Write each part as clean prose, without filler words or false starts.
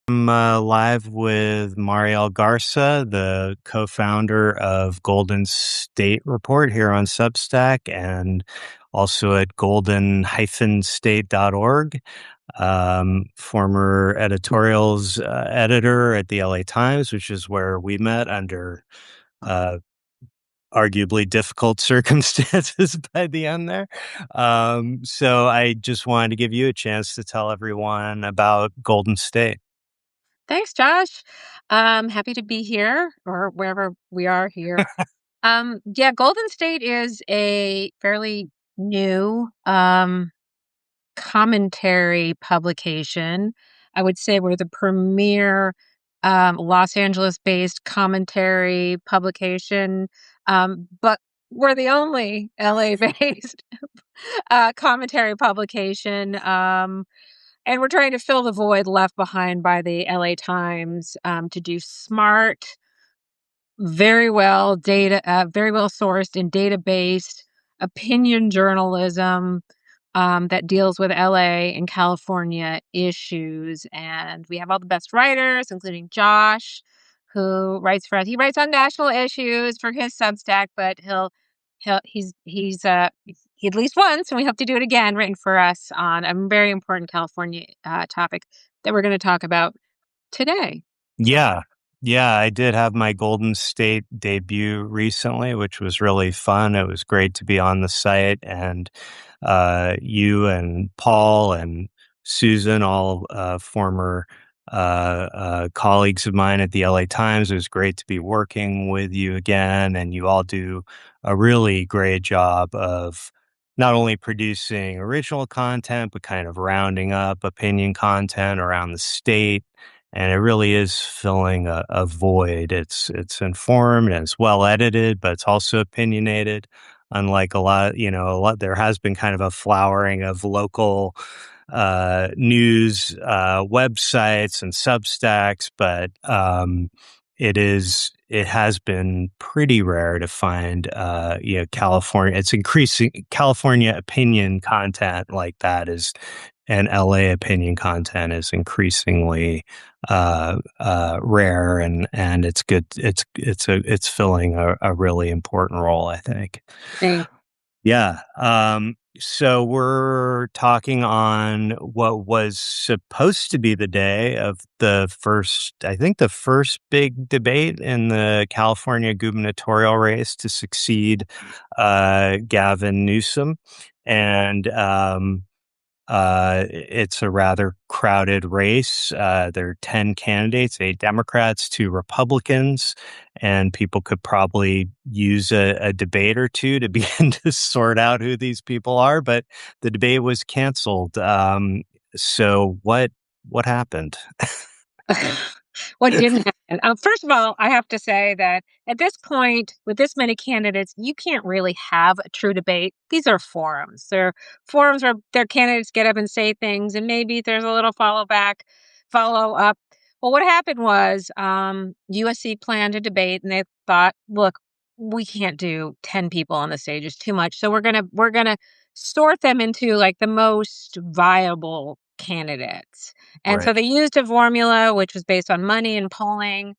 I'm live with Mariel Garza, the co-founder of Golden State Report here on Substack and also at golden-state.org. Former editorials editor at the LA Times, which is where we met under uh, arguably difficult circumstances by the end there. So I just wanted to give you a chance to tell everyone about Golden State. Thanks, Josh. Happy to be here or wherever we are here. Yeah, Golden State is a fairly new commentary publication. I would say we're the premier Los Angeles-based commentary publication, but we're the only LA-based commentary publication. And we're trying to fill the void left behind by the LA Times to do smart, very well sourced and data based opinion journalism that deals with LA and California issues. And we have all the best writers, including Josh, who writes for us. He writes on national issues for his Substack, but he at least once, and we hope to do it again, written for us on a very important California topic that we're going to talk about today. Yeah. Yeah, I did have my Golden State debut recently, which was really fun. It was great to be on the site, and you and Paul and Susan, all former colleagues of mine at the LA Times. It was great to be working with you again, and you all do a really great job of not only producing original content, but kind of rounding up opinion content around the state, and it really is filling a void. It's informed and it's well edited, but it's also opinionated. Unlike a lot, there has been kind of a flowering of local news websites and Substacks, but it has been pretty rare to find California. It's increasing California opinion content like that is. And LA opinion content is increasingly rare, and it's good. It's filling a really important role, I think. Thanks. Yeah. So we're talking on what was supposed to be the day of the first big debate in the California gubernatorial race to succeed Gavin Newsom, and it's a rather crowded race. There are 10 candidates, 8 Democrats, 2 Republicans, and people could probably use a debate or two to begin to sort out who these people are. But the debate was canceled. So what happened? What didn't happen? First of all, I have to say that at this point, with this many candidates, you can't really have a true debate. These are forums. They're forums where their candidates get up and say things, and maybe there's a little follow up. Well, what happened was USC planned a debate, and they thought, look, we can't do 10 people on the stage; it's too much. So we're gonna sort them into like the most viable candidates. And so Right. they used a formula which was based on money and polling.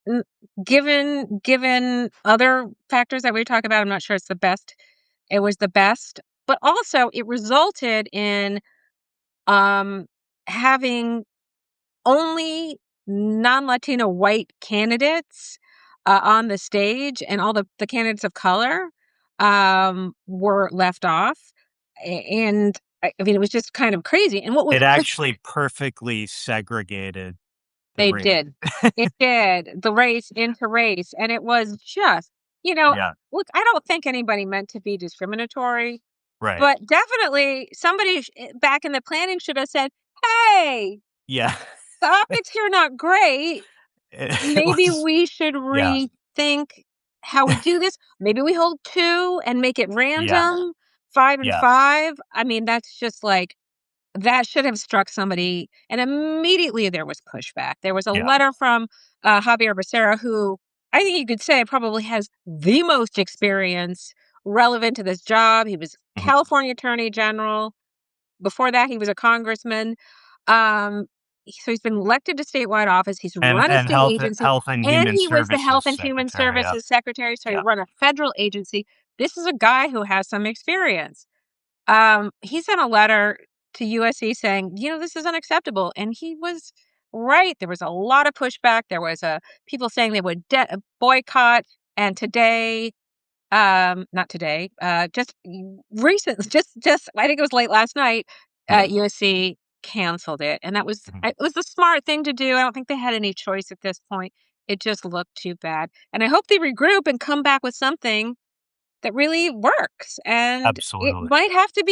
N- given other factors that we talk about, I'm not sure it's the best. It was the best, but also it resulted in um, having only non-Latino white candidates on the stage, and all the candidates of color were left off. And I mean, it was just kind of crazy. And what was It actually perfectly segregated the They race. did. It did. The race into race, and it was just, you know, Yeah. look, I don't think anybody meant to be discriminatory, Right. but definitely somebody back in the planning should have said, "Hey, Yeah. the optics here are not great. It Maybe was. we should Yeah. rethink how we do this. Maybe we hold 2 and make it Yeah. random, 5 and Yeah. 5." I mean, that's just like that should have struck somebody, and immediately there was pushback. There was a Yeah. letter from Javier Becerra, who I think you could say probably has the most experience relevant to this job. He was Mhm. California Attorney General. Before that, he was a congressman. Um, so he's been elected to statewide office. He's And run a state agency, Health and and Human he was the Services Health and Human Secretary. Yep. Services Secretary. So he Yep. run a federal agency. This is a guy who has some experience. He sent a letter to USC saying, this is unacceptable, and he was right. There was a lot of pushback. There was people saying they would boycott, and today, not today, just recent, just I think it was late last night, Yeah. USC canceled it, and Mhm. it was the smart thing to do. I don't think they had any choice at this point. It just looked too bad, and I hope they regroup and come back with something that really works. And Absolutely. it might have to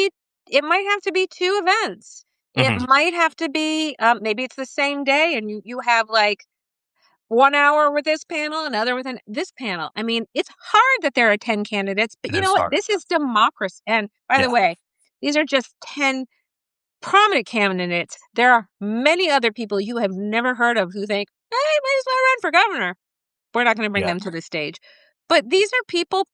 be two events. It Mhm. might have to be maybe it's the same day, and you have like 1 hour with this panel, another with this panel. I mean, it's hard that there are 10 candidates, but It you know is what? hard. This is democracy. And by the Yeah. way, these are just 10 prominent candidates. There are many other people you have never heard of who think, hey, might as well run for governor. We're not going to bring Yeah. them to the stage. But these are people,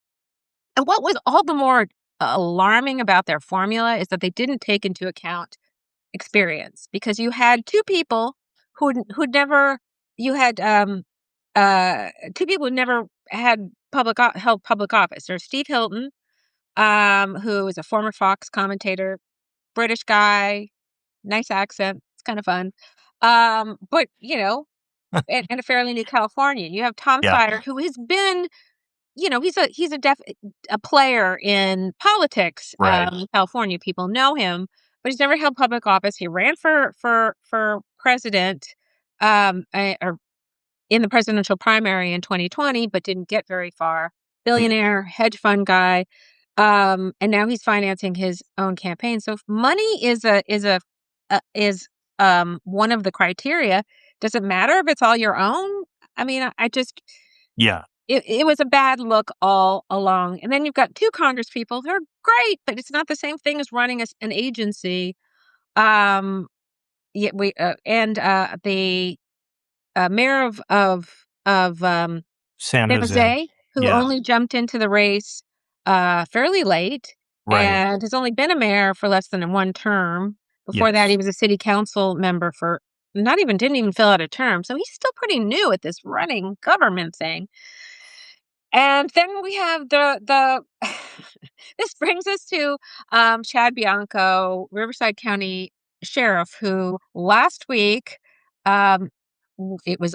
and what was all the more alarming about their formula is that they didn't take into account experience, because you had two people who'd never you had two people who never had held public office. There's Steve Hilton, who is a former Fox commentator, British guy, nice accent. It's kind of fun. But and a fairly new Californian. You have Tom Yeah. Steyer, who has been, he's a player in politics. Right. California people know him, but he's never held public office. He ran for president, or in the presidential primary in 2020, but didn't get very far. Billionaire, hedge fund guy, and now he's financing his own campaign. So if money is one of the criteria. Does it matter if it's all your own? I mean, I just Yeah. it was a bad look all along. And then you've got two Congress people who are great, but it's not the same thing as running an agency. Um, yeah, we and the mayor of San San Jose. Jose, who Yeah. only jumped into the race fairly late, Right. and has only been a mayor for less than one term. Before that, he Yes. was a city council member for not even didn't even fill out a term. So he's still pretty new at this running government thing. And then we have the this brings us to Chad Bianco, Riverside County Sheriff, who last week um, it was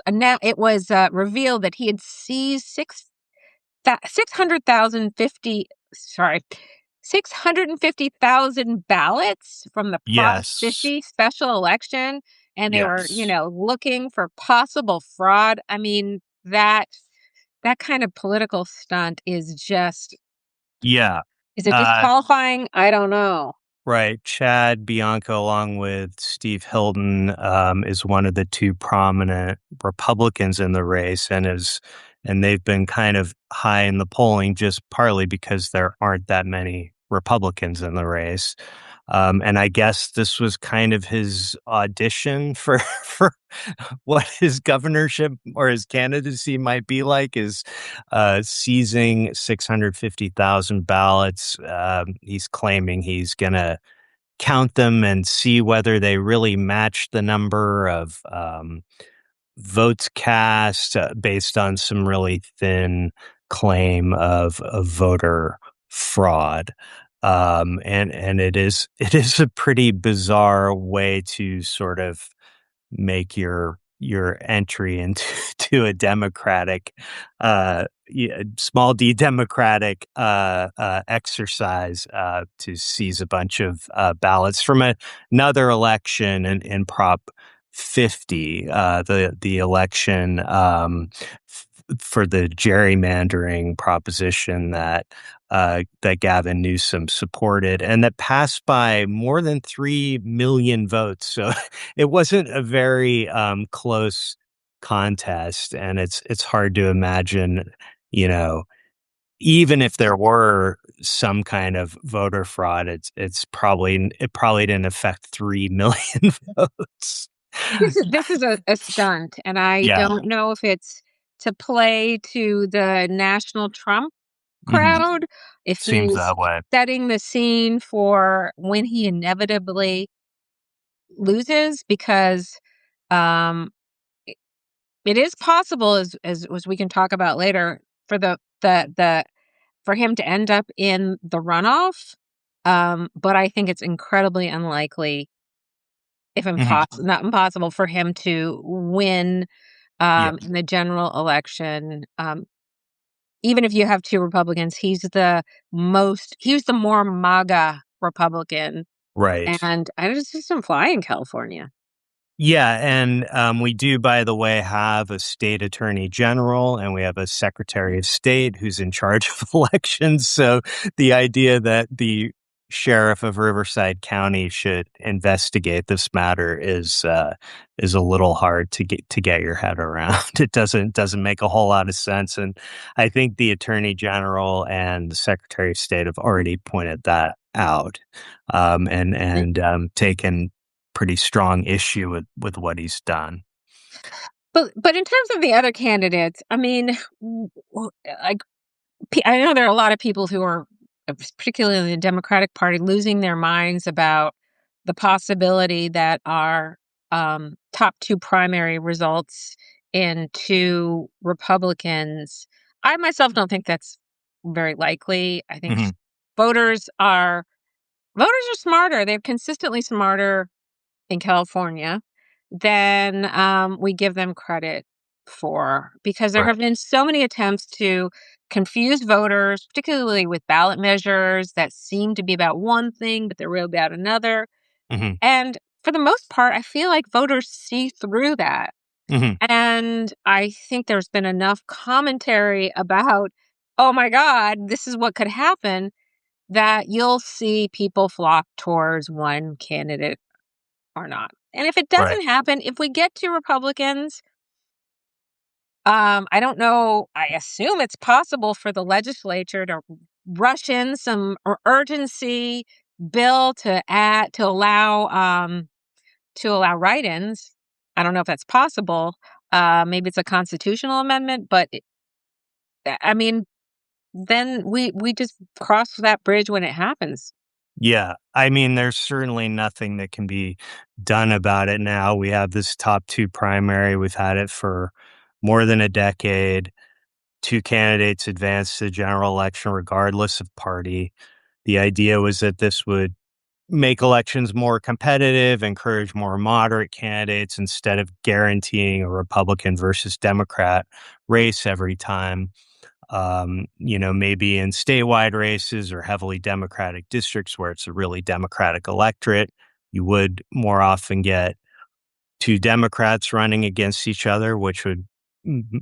revealed that he had seized 600,050 sorry 650,000 ballots from the Prop Yes. 50 special election, and they were Yes. looking for possible fraud. I mean, that kind of political stunt Yeah. is it Uh, disqualifying? I don't know. right. Chad Bianco, along with Steve Hilton, is one of the two prominent Republicans in the race, and they've been kind of high in the polling just partly because there aren't that many Republicans in the race. And I guess this was kind of his audition for for what his governorship or his candidacy might be like, is seizing 650,000 ballots. He's claiming he's going to count them and see whether they really match the number of votes cast, based on some really thin claim of voter fraud. And it is a pretty bizarre way to sort of make your entry into to a democratic, small d democratic exercise, to seize a bunch of ballots from another election in Prop 50, the election, for the gerrymandering proposition that Gavin Newsom supported, and that passed by more than 3 million votes. So it wasn't a very close contest, and it's hard to imagine, you know, even if there were some kind of voter fraud, it probably didn't affect 3 million votes. This is a stunt, and I Yeah. don't know if it's to play to the national Trump Mhm. crowd, if Seems he's that way. setting the scene for when he inevitably loses, because Um, it it is possible, as we can talk about later, for the for him to end up in the runoff, but I think it's incredibly unlikely, if Mhm. not impossible, for him to win, Yeah. in the general election. Even if you have 2 Republicans, he's the more MAGA Republican, Right. and I just don't fly in California. Yeah, and we do, by the way, have a state attorney general, and we have a secretary of state who's in charge of elections. So the idea that the sheriff of Riverside County should investigate this matter is a little hard to get your head around. It doesn't make a whole lot of sense, and I think the attorney general and the secretary of state have already pointed that out, and taken pretty strong issue with what he's done. But in terms of the other candidates, I mean, like, I know there are a lot of people who are, particularly in the Democratic Party, losing their minds about the possibility that our top 2 primary results in 2 Republicans. I myself don't think that's very likely. I think Mhm. voters are voters are smarter. They're consistently smarter in California than, we give them credit for, because there Right. have been so many attempts to confuse voters, particularly with ballot measures that seem to be about one thing, but they're really about another. Mhm. And for the most part, I feel like voters see through that. Mhm. And I think there's been enough commentary about, oh my God, this is what could happen, that you'll see people flock towards one candidate or not. And if it Right. doesn't happen, if we get to Republicans, I don't know. I assume it's possible for the legislature to rush in some urgency bill to allow write-ins. I don't know if that's possible. Maybe it's a constitutional amendment, but I mean, then we just cross that bridge when it happens. Yeah. I mean, there's certainly nothing that can be done about it now. We have this top 2 primary. We've had it for more than a decade. 2 candidates advance to the general election regardless of party. The idea was that this would make elections more competitive, encourage more moderate candidates instead of guaranteeing a Republican versus Democrat race every time. Maybe in statewide races or heavily Democratic districts where it's a really Democratic electorate, you would more often get 2 Democrats running against each other, which would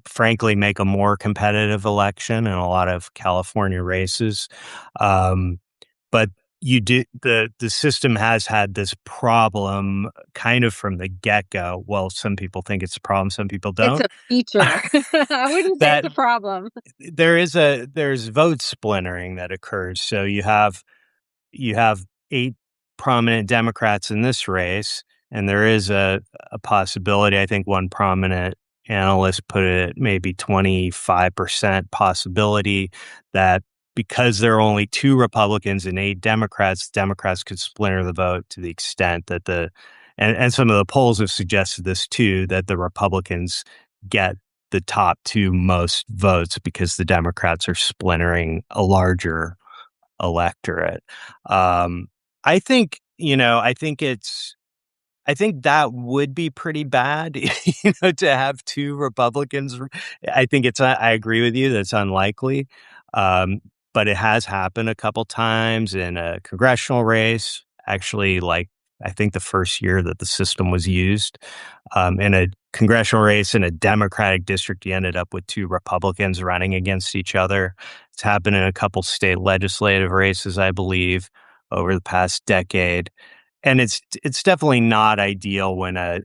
frankly make a more competitive election in a lot of California races. Um, but the system has had this problem kind of from the get-go. Well, some people think it's a problem, some people It's don't. a feature. I wouldn't say That it's a problem. there's vote splintering that occurs. So you have 8 prominent Democrats in this race, and there is a possibility. I think one prominent analyst put it at maybe 25% possibility that because there are only 2 Republicans and 8 Democrats, Democrats could splinter the vote to the extent that and some of the polls have suggested this too, that the Republicans get the top 2 most votes because the Democrats are splintering a larger electorate. Um, I think, I think that would be pretty bad, to have 2 Republicans. I think I agree with you that it's unlikely. Um, but it has happened a couple times in a congressional race. Actually, like, I think the first year that the system was used, in a congressional race in a Democratic district, you ended up with 2 Republicans running against each other. It's happened in a couple state legislative races, I believe, over the past decade. And it's definitely not ideal when a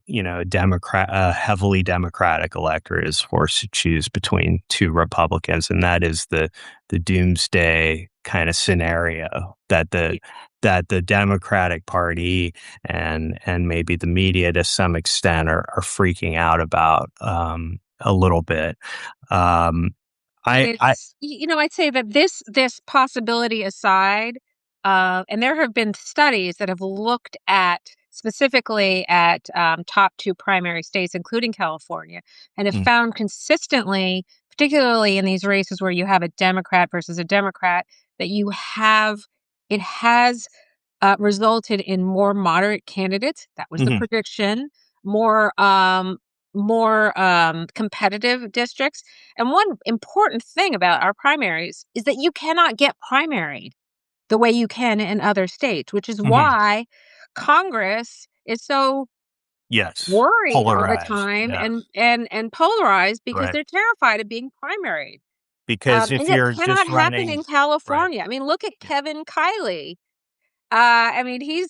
heavily Democratic electorate is forced to choose between 2 Republicans, and that is the doomsday kind of scenario that the Democratic Party and maybe the media to some extent are freaking out about, a little bit. Um, And I I it's I'd say that this possibility aside, and there have been studies that have looked at specifically at top two primary states, including California, and have Mm, found consistently, particularly in these races where you have a Democrat versus a Democrat, that it has resulted in more moderate candidates. That was the mhm, prediction. More competitive districts. And one important thing about our primaries is that you cannot get primaried the way you can in other states, which is mhm. why Congress is so Yes. worried all the Polarized. time Yeah. and polarized because Right. they're terrified of being primaried. Because if And that you're cannot just happen running in right. California. I mean, look at Yeah. Kevin Kiley. I mean, he's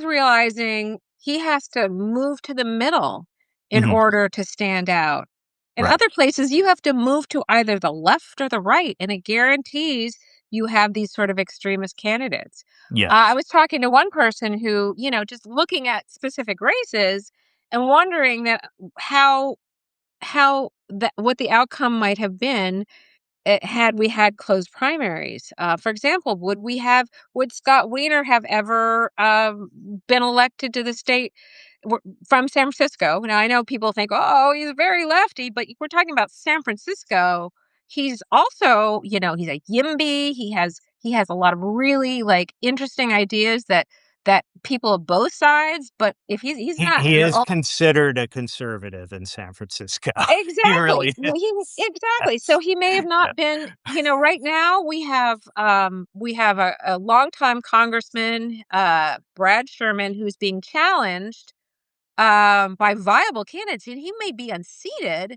realizing he has to move to the middle in Mhm. order to stand out. In Right. other places, you have to move to either the left or the right, and it guarantees you have these sort of extremist candidates. I Yes. was talking to one person who, just looking at specific races and wondering that how that what the outcome might have been had we had closed primaries. For example, would Scott Wiener have ever been elected to the state from San Francisco? Now, I know people think, oh, he's very lefty, but we're talking about San Francisco. He's also, he's a YIMBY. He has a lot of really like interesting ideas that people of both sides. But if he's He not he is considered a conservative in San Francisco. He Exactly. really Well, exactly. So is. he may have Yeah. not been, right now we have a longtime congressman, Brad Sherman, who's being challenged by viable candidates, and he may be unseated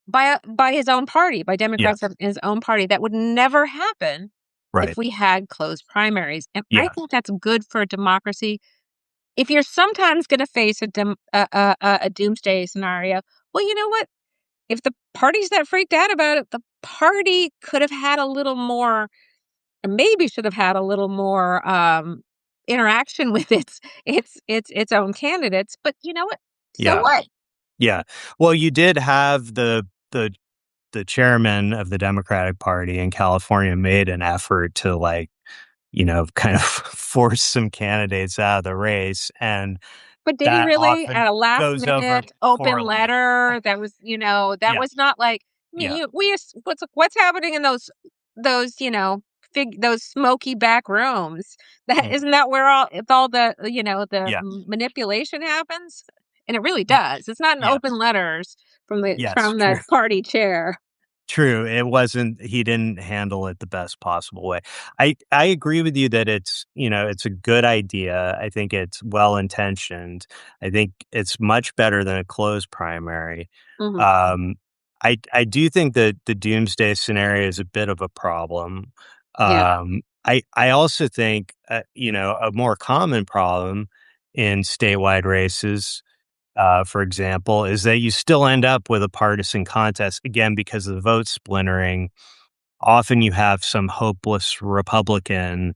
by his own party, by Yeah. Democrats in his own party. That would never happen if Right. we had closed primaries. And I Yeah. think that's good for a democracy. If you're sometimes going to face a doomsday scenario, well, you know what? If the parties that freaked out about it, the party could have had a little more maybe should have had a little more, interaction with its own candidates, but you know what? So Yeah. what? Yeah. Well, you did have the the chairman of the Democratic Party in California made an effort to, like, kind of force some candidates out of the race, and But did he that really often at a last goes over minute open poorly. letter that was, that Yeah. was not like, I mean, Yeah. what's happening in those, those smoky back rooms? That Mm. isn't that where all the, Yeah. manipulation happens? And it really Y does. It's not in yeah. open letters from the Yes, from true. the party chair. True, it wasn't he didn't handle it the best possible way. I agree with you that it's a good idea. I think it's well-intentioned. I think it's much better than a closed primary. Mhm. Um, I do think that the doomsday scenario is a bit of a problem. Yeah. I also think, a more common problem in statewide races for example, is that you still end up with a partisan contest again because of the vote splintering. Often you have some hopeless Republican,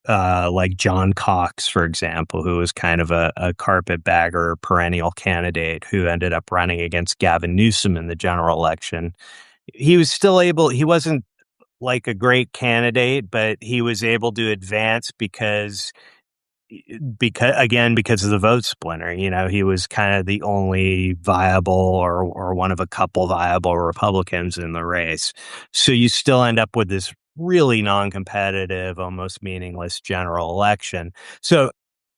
like John Cox, for example, who was kind of a carpetbagger, perennial candidate who ended up running against Gavin Newsom in the general election. He wasn't like a great candidate, but he was able to advance because of the vote splinter, he was kind of the only viable or one of a couple viable Republicans in the race. So you still end up with this really non-competitive, almost meaningless general election. So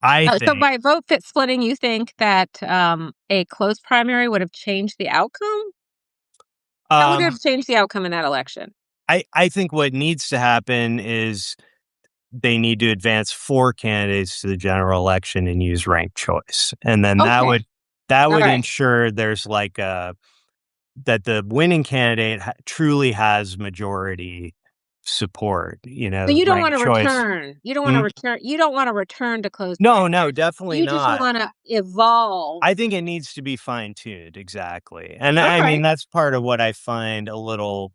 I Oh, so think, by vote fit splitting, you think that, a closed primary would have changed the outcome? How would it um, have changed the outcome in that election? I think what needs to happen is they need to advance 4 candidates to the general election and use ranked choice. And then that Okay. would that would Alright. ensure there's like that the winning candidate truly has majority support, So you don't ranked wanna choice. return. Mm, You don't wanna return to closed no, primaries. definitely You just not. wanna evolve. I think it needs to be fine-tuned, exactly. And I mean, Alright. that's part of what I find a little,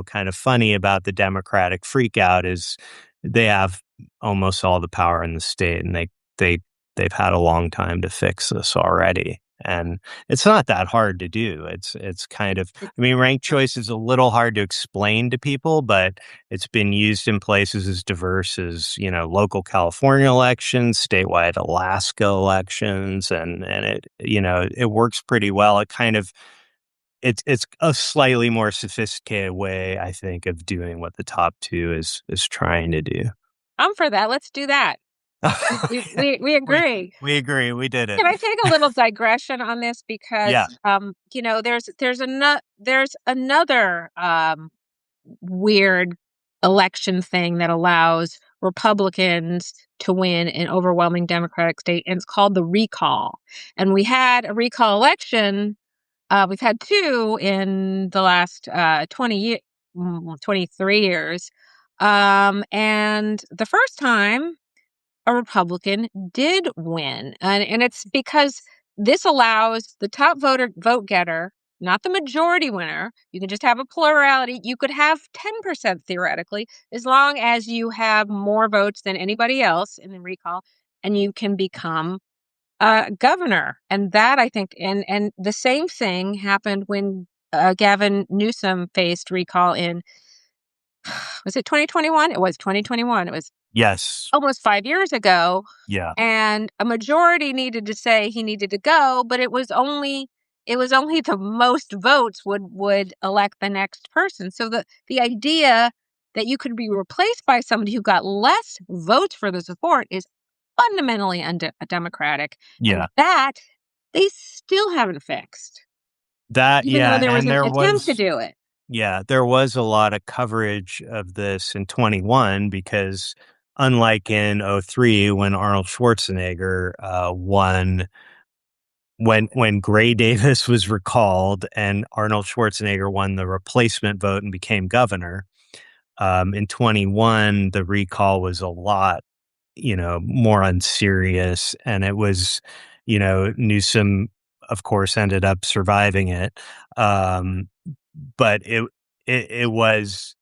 kind of funny about the Democratic freakout is they have almost all the power in the state and they they've had a long time to fix this already. And it's not that hard to do. It's kind of, I mean, ranked choice is a little hard to explain to people, but it's been used in places as diverse as, local California elections, statewide Alaska elections, and it works pretty well. It's a slightly more sophisticated way, I think, of doing what the top two is trying to do. I'm for that. Let's do that. We we agree. we agree. We did it. Can I take a little digression on this because Yeah. there's another weird election thing that allows Republicans to win an overwhelming Democratic state, and it's called the recall. And we had a recall election. We've had two in the last 23 years. And the first time a Republican did win. And it's because this allows the top vote getter, not the majority winner. You can just have a plurality. You could have 10% theoretically, as long as you have more votes than anybody else in the recall, and you can become governor. And that, I think, and the same thing happened when Gavin Newsom faced recall in, was it 2021? It was 2021. It was Yes. almost 5 years ago. Yeah. And a majority needed to say he needed to go, but it was only the most votes would elect the next person. So the idea that you could be replaced by somebody who got less votes for the support is fundamentally undemocratic, and Yeah. that they still haven't fixed, even though Yeah, there was and an attempt to do it. there was a lot of coverage of this in 21 because unlike in '03 when Arnold Schwarzenegger won when Gray Davis was recalled and Arnold Schwarzenegger won the replacement vote and became governor, in 21 the recall was a lot more unserious. And it was, Newsom, of course, ended up surviving it. Um, but it was,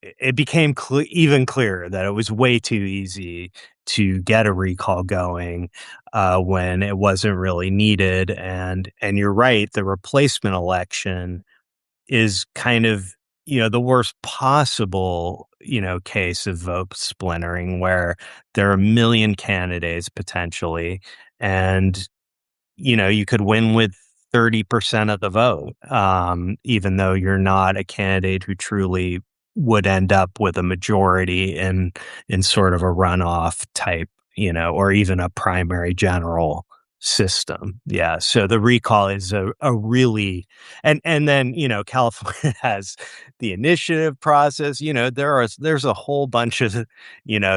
it became even clearer that it was way too easy to get a recall going when it wasn't really needed. And you're right, the replacement election is kind of, the worst possible, case of vote splintering where there are a million candidates potentially, and, you could win with 30% of the vote, even though you're not a candidate who truly would end up with a majority in sort of a runoff type, or even a primary general system. Yeah. So the recall is a really, and then, California has the initiative process. There's a whole bunch of,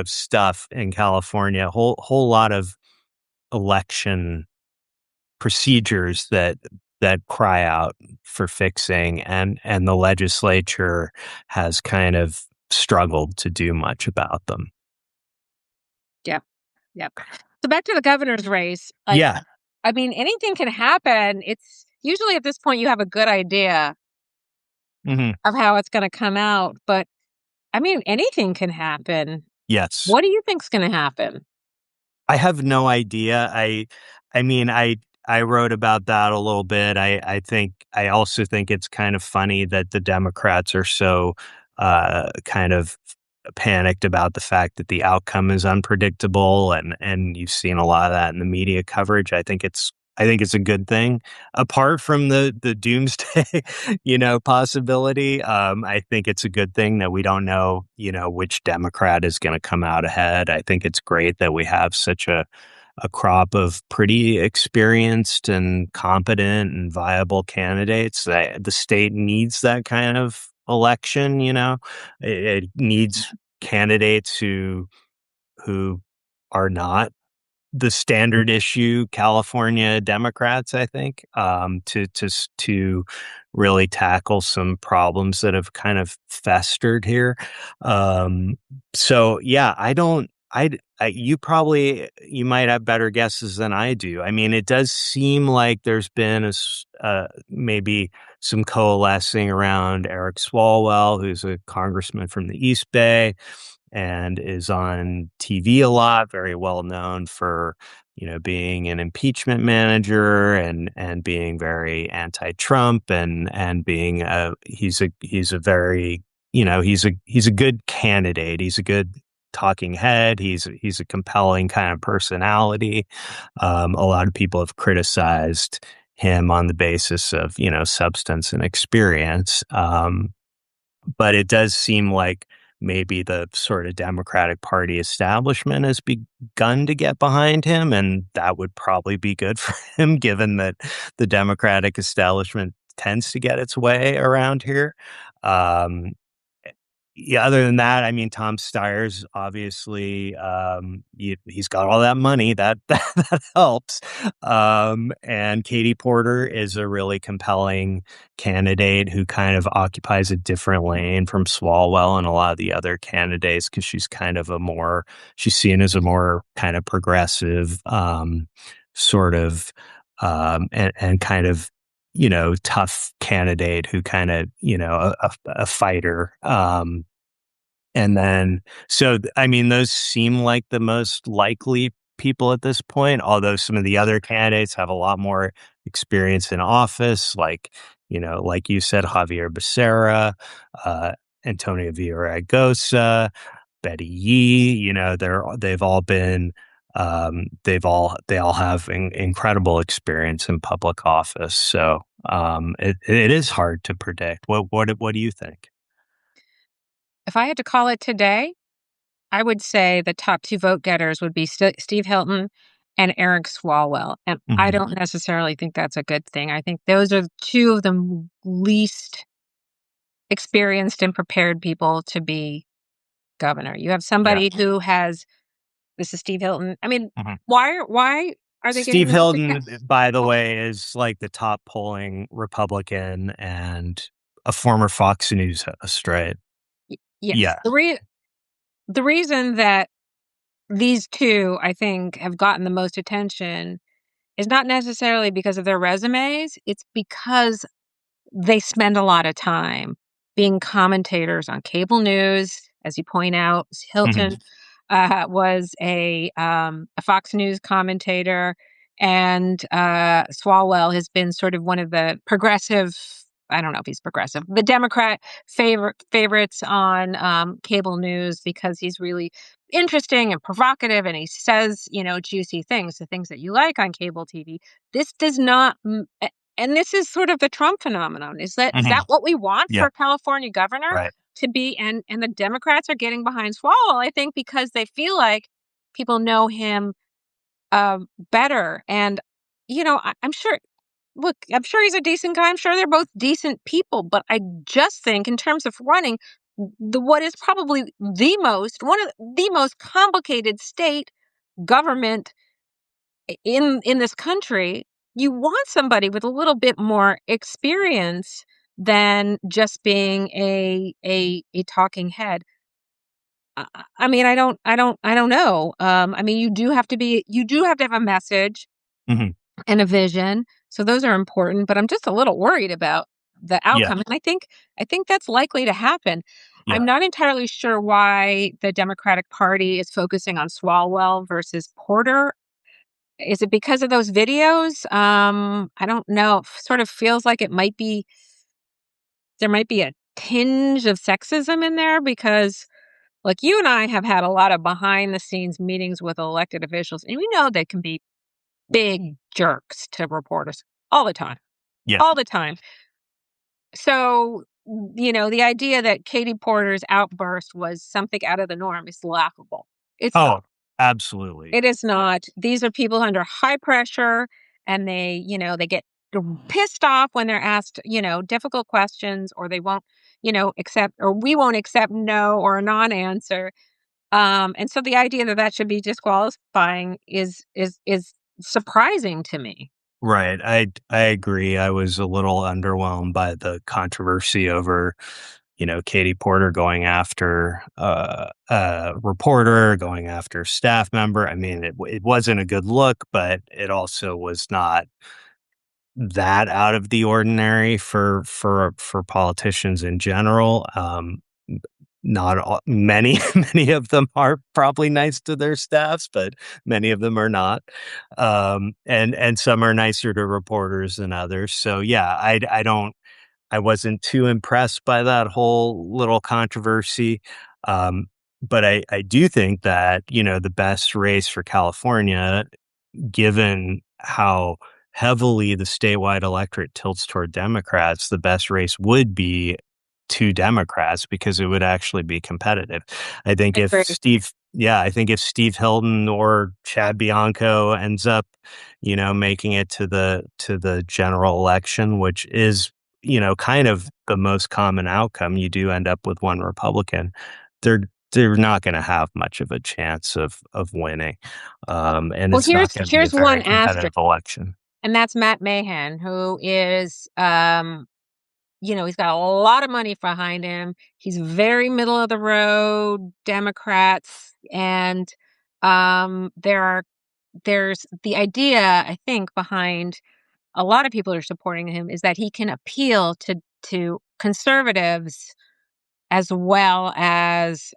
stuff in California, whole lot of election procedures that cry out for fixing, and the legislature has kind of struggled to do much about them. Yep. Yep. So back to the governor's race. Yeah. I mean, anything can happen. It's usually at this point you have a good idea Mhm. of how it's going to come out, but I mean, anything can happen. Yes. What do you think's going to happen? I have no idea. I mean, I wrote about that a little bit. I also think it's kind of funny that the Democrats are so kind of panicked about the fact that the outcome is unpredictable, and you've seen a lot of that in the media coverage. I think it's a good thing. Apart from the doomsday, possibility, I think it's a good thing that we don't know, which Democrat is going to come out ahead. I think it's great that we have such a crop of pretty experienced and competent and viable candidates. That the state needs that kind of election. It needs candidates who are not the standard issue California Democrats, I think, to really tackle some problems that have kind of festered here. Um, so yeah, you might have better guesses than I do. I mean, it does seem like there's been maybe some coalescing around Eric Swalwell, who's a congressman from the East Bay and is on TV a lot, very well known for, being an impeachment manager and being very anti-Trump and being he's a very, he's a good candidate. He's a good talking head. He's a compelling kind of personality. A lot of people have criticized him on the basis of, substance and experience. But it does seem like maybe the sort of Democratic Party establishment has begun to get behind him, and that would probably be good for him, given that the Democratic establishment tends to get its way around here. Um, yeah, other than that, I mean, Tom Steyer's obviously, he's got all that money that that helps. And Katie Porter is a really compelling candidate who kind of occupies a different lane from Swalwell and a lot of the other candidates because she's kind of she's seen as a more kind of progressive, sort of, and kind of, tough candidate who kind of, a fighter. And then, I mean, those seem like the most likely people at this point, although some of the other candidates have a lot more experience in office, like you said, Javier Becerra, uh, Antonio Villaraigosa, Betty Yee, they've all been, they all have incredible experience in public office. So, it is hard to predict. What do you think? If I had to call it today, I would say the top two vote getters would be Steve Hilton and Eric Swalwell. And I Mhm. don't necessarily think that's a good thing. I think those are two of the least experienced and prepared people to be governor. You have Yeah. somebody who has this is Steve Hilton. I mean, Mhm. why are they getting Steve this Hilton, attention? by the way, is like the top polling Republican and a former Fox News host, right? Yes. Yeah. The reason that these two, I think, have gotten the most attention is not necessarily because of their resumes. It's because they spend a lot of time being commentators on cable news. As you point out, Mhm. Hilton was a Fox News commentator, and Swalwell has been sort of one of the progressive. I don't know if he's progressive, the Democrat favorites on cable news because he's really interesting and provocative, and he says juicy things, the things that you like on cable TV. This does not. And this is sort of the Trump phenomenon. Is that Mhm. what we want for Yeah. a California governor Right. to be? And the Democrats are getting behind Swalwell, I think, because they feel like people know him better. And I'm sure. Look, I'm sure he's a decent guy. I'm sure they're both decent people. But I just think, in terms of running, the what is probably the most one of the most complicated state government in this country, you want somebody with a little bit more experience than just being a talking head. I mean, I don't know. I mean, you do have to have a message Mhm. and a vision, so those are important. But I'm just a little worried about the Yeah. outcome, and I think that's likely to happen. I'm Yeah. not entirely sure why the Democratic Party is focusing on Swalwell versus Porter. Is it because of those videos? I don't know. Sort of feels like there might be a tinge of sexism in there because, like, you and I have had a lot of behind the scenes meetings with elected officials, and we know they can be big jerks to reporters all the time, Yeah. all the time. So, the idea that Katie Porter's outburst was something out of the norm is laughable. It's not. Oh, absolutely. It is not. These are people under high pressure, and they get pissed off when they're asked, difficult questions, or they won't, accept, or we won't accept no or a non-answer. And so the idea that that should be disqualifying is surprising to me. Right. I agree. I was a little underwhelmed by the controversy over, Katie Porter going after a reporter, going after staff member. I mean, it wasn't a good look, but it also was not that out of the ordinary for politicians in general. Not all, many many of them are probably nice to their staffs, but many of them are not. And some are nicer to reporters than others. So yeah, I wasn't too impressed by that whole little controversy. Um, but I do think that, the best race for California, given how heavily the statewide electorate tilts toward Democrats, the best race would be two Democrats because it would actually be competitive. I think I if agree. Steve, yeah, I think if Steve Hilton or Chad Bianco ends up, making it to the general election, which is, kind of the most common outcome, you do end up with one Republican. They're they're not going to have much of a chance of winning, and Well, it's not here's going to be a here's one very asterisk, competitive election. and that's Matt Mahan, who is, he's got a lot of money behind him. He's very middle of the road Democrats, and there's the idea, I think, behind a lot of people who are supporting him is that he can appeal to conservatives as well as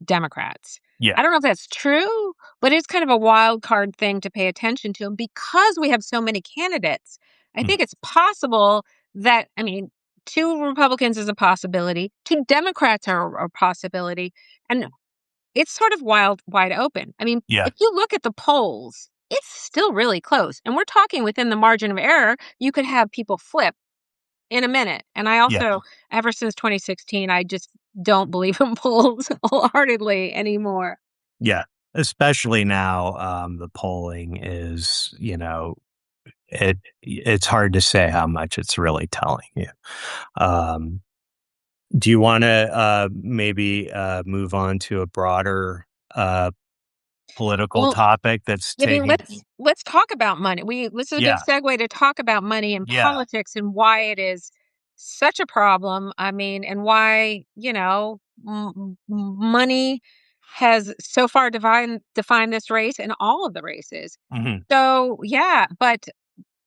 Democrats. Yeah. I don't know if that's true, but it's kind of a wild card thing to pay attention to. And because we have so many candidates, I Mm. think it's possible that, I mean, two Republicans is a possibility, two Democrats are a possibility, and it's sort of wide open. I mean, Yeah. if you look at the polls, it's still really close. And we're talking within the margin of error. You could have people flip in a minute. And I Yeah. also, ever since 2016, I just don't believe in polls wholeheartedly anymore. Yeah. Especially now, the polling is, it's hard to say how much it's really telling you. Um, do you want to maybe move on to a broader uh, political Well, topic that's I mean, taking? let's talk about money. This is a good Yeah. segue to talk about money and Yeah. politics and why it is such a problem. I mean, and why, money has so far defined this race and all of the races. Hmm. So, yeah, but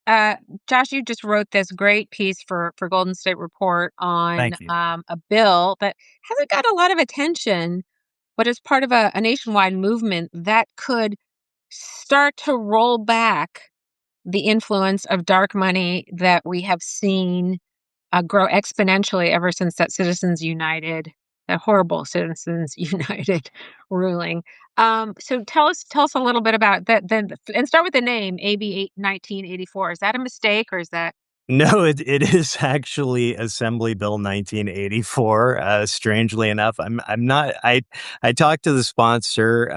Uh, Josh, you just wrote this great piece for Golden State Report on Thank you. a bill that hasn't got a lot of attention, but is part of a nationwide movement that could start to roll back the influence of dark money that we have seen grow exponentially ever since that Citizens United, that horrible Citizens United ruling. So tell us a little bit about that. Then and start with the name AB 1984. Is that a mistake or is that? No, it is actually Assembly Bill 1984. Strangely enough, I'm not. I talked to the sponsor,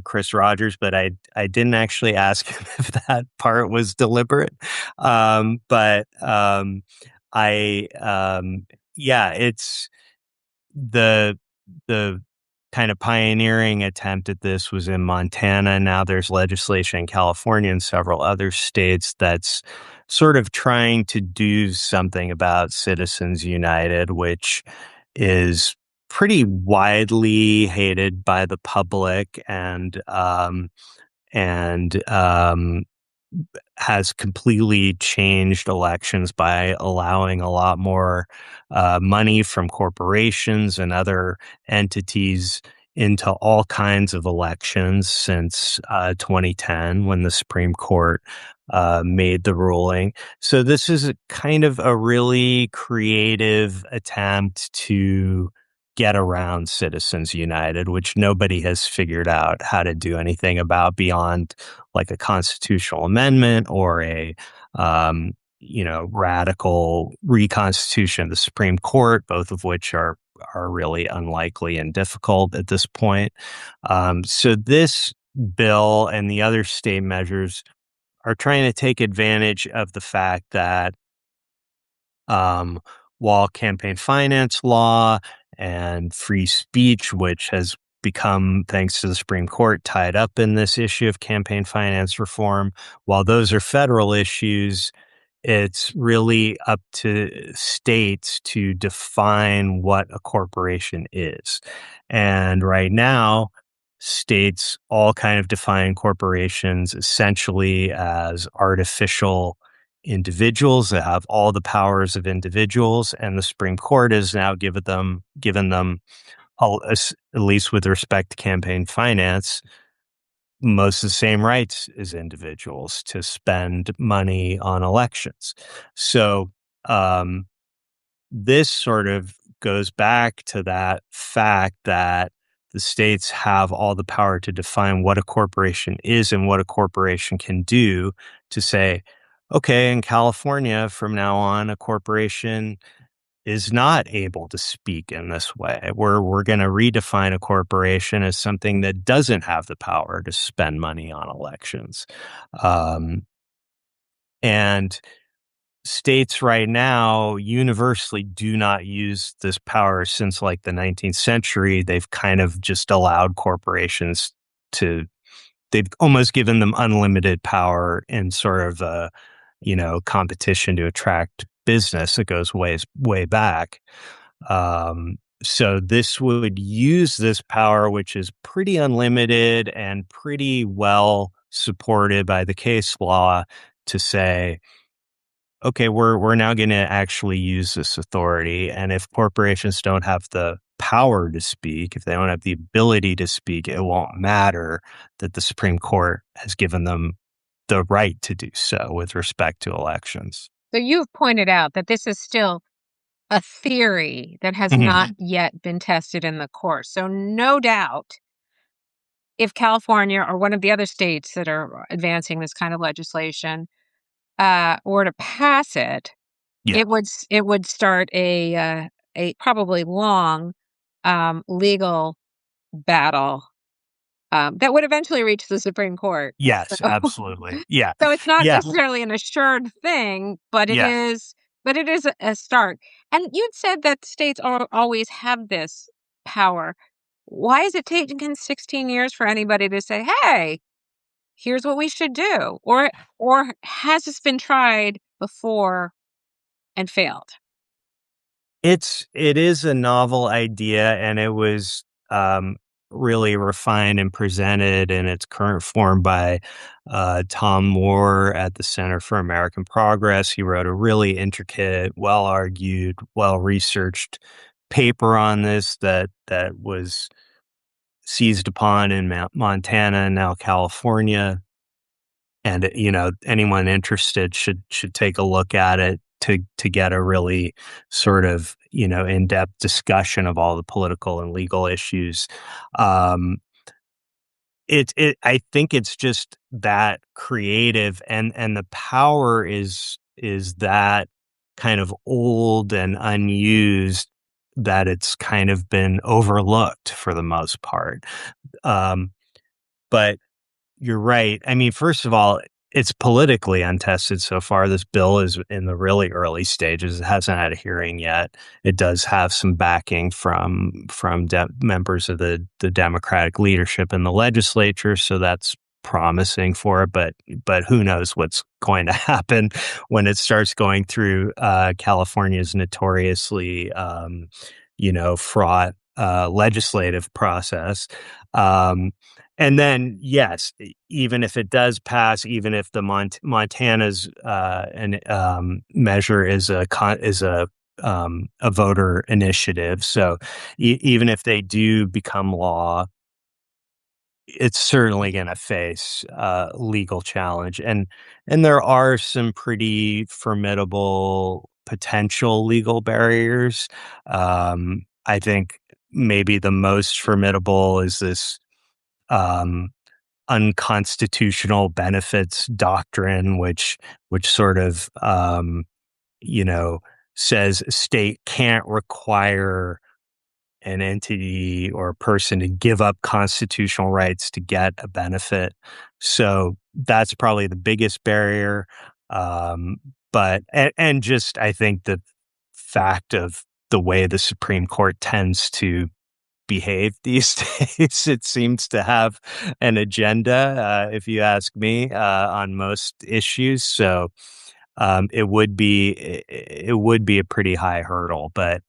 Chris Rogers, but I didn't actually ask him if that part was deliberate. But I yeah, it's the the kind of pioneering attempt at this was in Montana. Now there's legislation in California and several other states that's sort of trying to do something about Citizens United, which is pretty widely hated by the public and has completely changed elections by allowing a lot more money from corporations and other entities into all kinds of elections since 2010 when the Supreme Court made the ruling. So this is a kind of a really creative attempt to get around Citizens United, which nobody has figured out how to do anything about beyond like a constitutional amendment or a radical reconstitution of the Supreme Court, both of which are really unlikely and difficult at this point. So this bill and the other state measures are trying to take advantage of the fact that um, while campaign finance law and free speech, which has become, thanks to the Supreme Court, tied up in this issue of campaign finance reform, while those are federal issues, it's really up to states to define what a corporation is. And right now, states all kind of define corporations essentially as artificial individuals that have all the powers of individuals, and the Supreme Court has now given them at least with respect to campaign finance, most of the same rights as individuals to spend money on elections. So um, this sort of goes back to that fact that the states have all the power to define what a corporation is and what a corporation can do to say, okay, in California, from now on, a corporation is not able to speak in this way. We're going to redefine a corporation as something that doesn't have the power to spend money on elections. Um, and states right now universally do not use this power since like the 19th century. They've kind of just allowed corporations to, they've almost given them unlimited power in sort of a, competition to attract business that goes way back. So this would use this power, which is pretty unlimited and pretty well supported by the case law, to say, okay, we're now going to actually use this authority. And if corporations don't have the power to speak, if they don't have the ability to speak, it won't matter that the Supreme Court has given them the right to do so with respect to elections. So you've pointed out that this is still a theory that has not Mhm. yet been tested in the courts. So no doubt, if California or one of the other states that are advancing this kind of legislation were to pass it, Yeah. it would start a probably long legal battle that would eventually reach the Supreme Court. Yes, So, absolutely. Yeah. so it's not Yeah. necessarily an assured thing, but it Yeah. is. But it is a start. And you'd said that states always have this power. Why is it taking 16 years for anybody to say, "Hey, here's what we should do," or has this been tried before and failed? It is a novel idea, and it was really refined and presented in its current form by Tom Moore at the Center for American Progress. He wrote a really intricate, well argued, well researched paper on this that was seized upon in Montana and now California. And, anyone interested should take a look at it to get a really sort of, in-depth discussion of all the political and legal issues. Um, I think it's just that creative, and the power is that kind of old and unused, that it's kind of been overlooked for the most part. Um, but you're right. I mean, first of all, it's politically untested so far. This bill is in the really early stages. It hasn't had a hearing yet. It does have some backing from members of the Democratic leadership in the legislature, so that's promising for it. But who knows what's going to happen when it starts going through California's notoriously fraught legislative process. Um, and then, yes, even if it does pass, even if the Montana's measure is a voter initiative, so even if they do become law, it's certainly going to face legal challenge, and there are some pretty formidable potential legal barriers. I think maybe the most formidable is this. Um, Unconstitutional benefits doctrine, which sort of you know says a state can't require an entity or a person to give up constitutional rights to get a benefit. So that's probably the biggest barrier. Um, and just I think the fact of the way the Supreme Court tends to behave these days. It seems to have an agenda, if you ask me, on most issues. So it would be a pretty high hurdle, But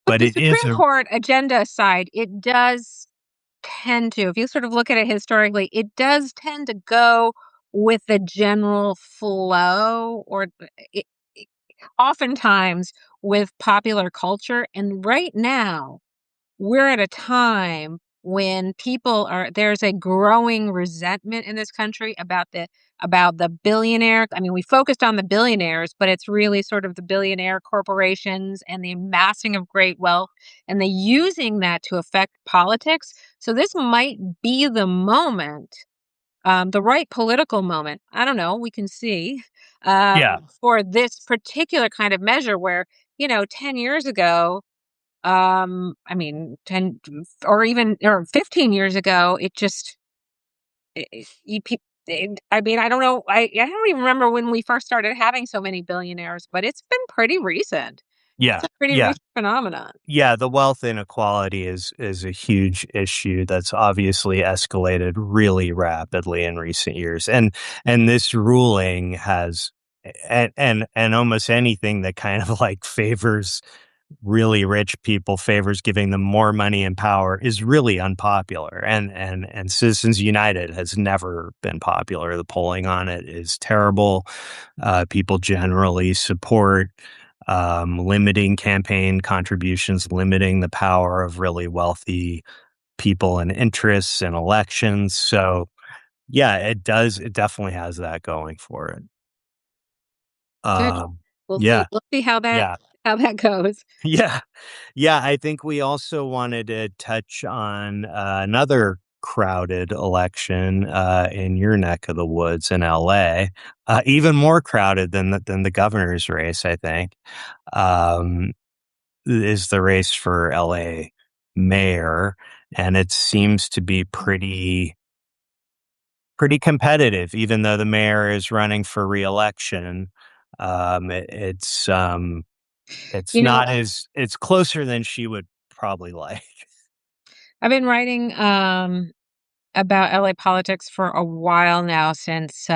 but the it is Supreme a Court agenda aside, it does tend to, if you sort of look at it historically, it does tend to go with the general flow or it, it- oftentimes with popular culture. And right now, we're at a time when there's a growing resentment in this country about the billionaire. I mean, we focused on the billionaires, but it's really sort of the billionaire corporations and the amassing of great wealth and the using that to affect politics. So this might be the moment, the right political moment. I don't know. We can see Yeah. for this particular kind of measure where, 10 years ago, I mean, 10 or even or 15 years ago, it just you peop I mean, I don't know. I don't even remember when we first started having so many billionaires, but it's been pretty recent. It's Yeah. a pretty Yeah. recent phenomenon. Yeah, the wealth inequality is a huge issue that's obviously escalated really rapidly in recent years. And this ruling has and almost anything that kind of like favors really rich people, favors giving them more money and power is really unpopular. And Citizens United has never been popular. The polling on it is terrible. People generally support limiting campaign contributions, limiting the power of really wealthy people and interests in elections. So yeah, it does. It definitely has that going for it. Good. Um, We'll see. yeah, We'll see yeah, how that goes. yeah, yeah. I think we also wanted to touch on another crowded election in your neck of the woods in LA, even more crowded than the governor's race. I think. Um, is the race for LA mayor, and it seems to be pretty competitive, even though the mayor is running for reelection. It's You know, not as it's closer than she would probably like. I've been writing about LA politics for a while now since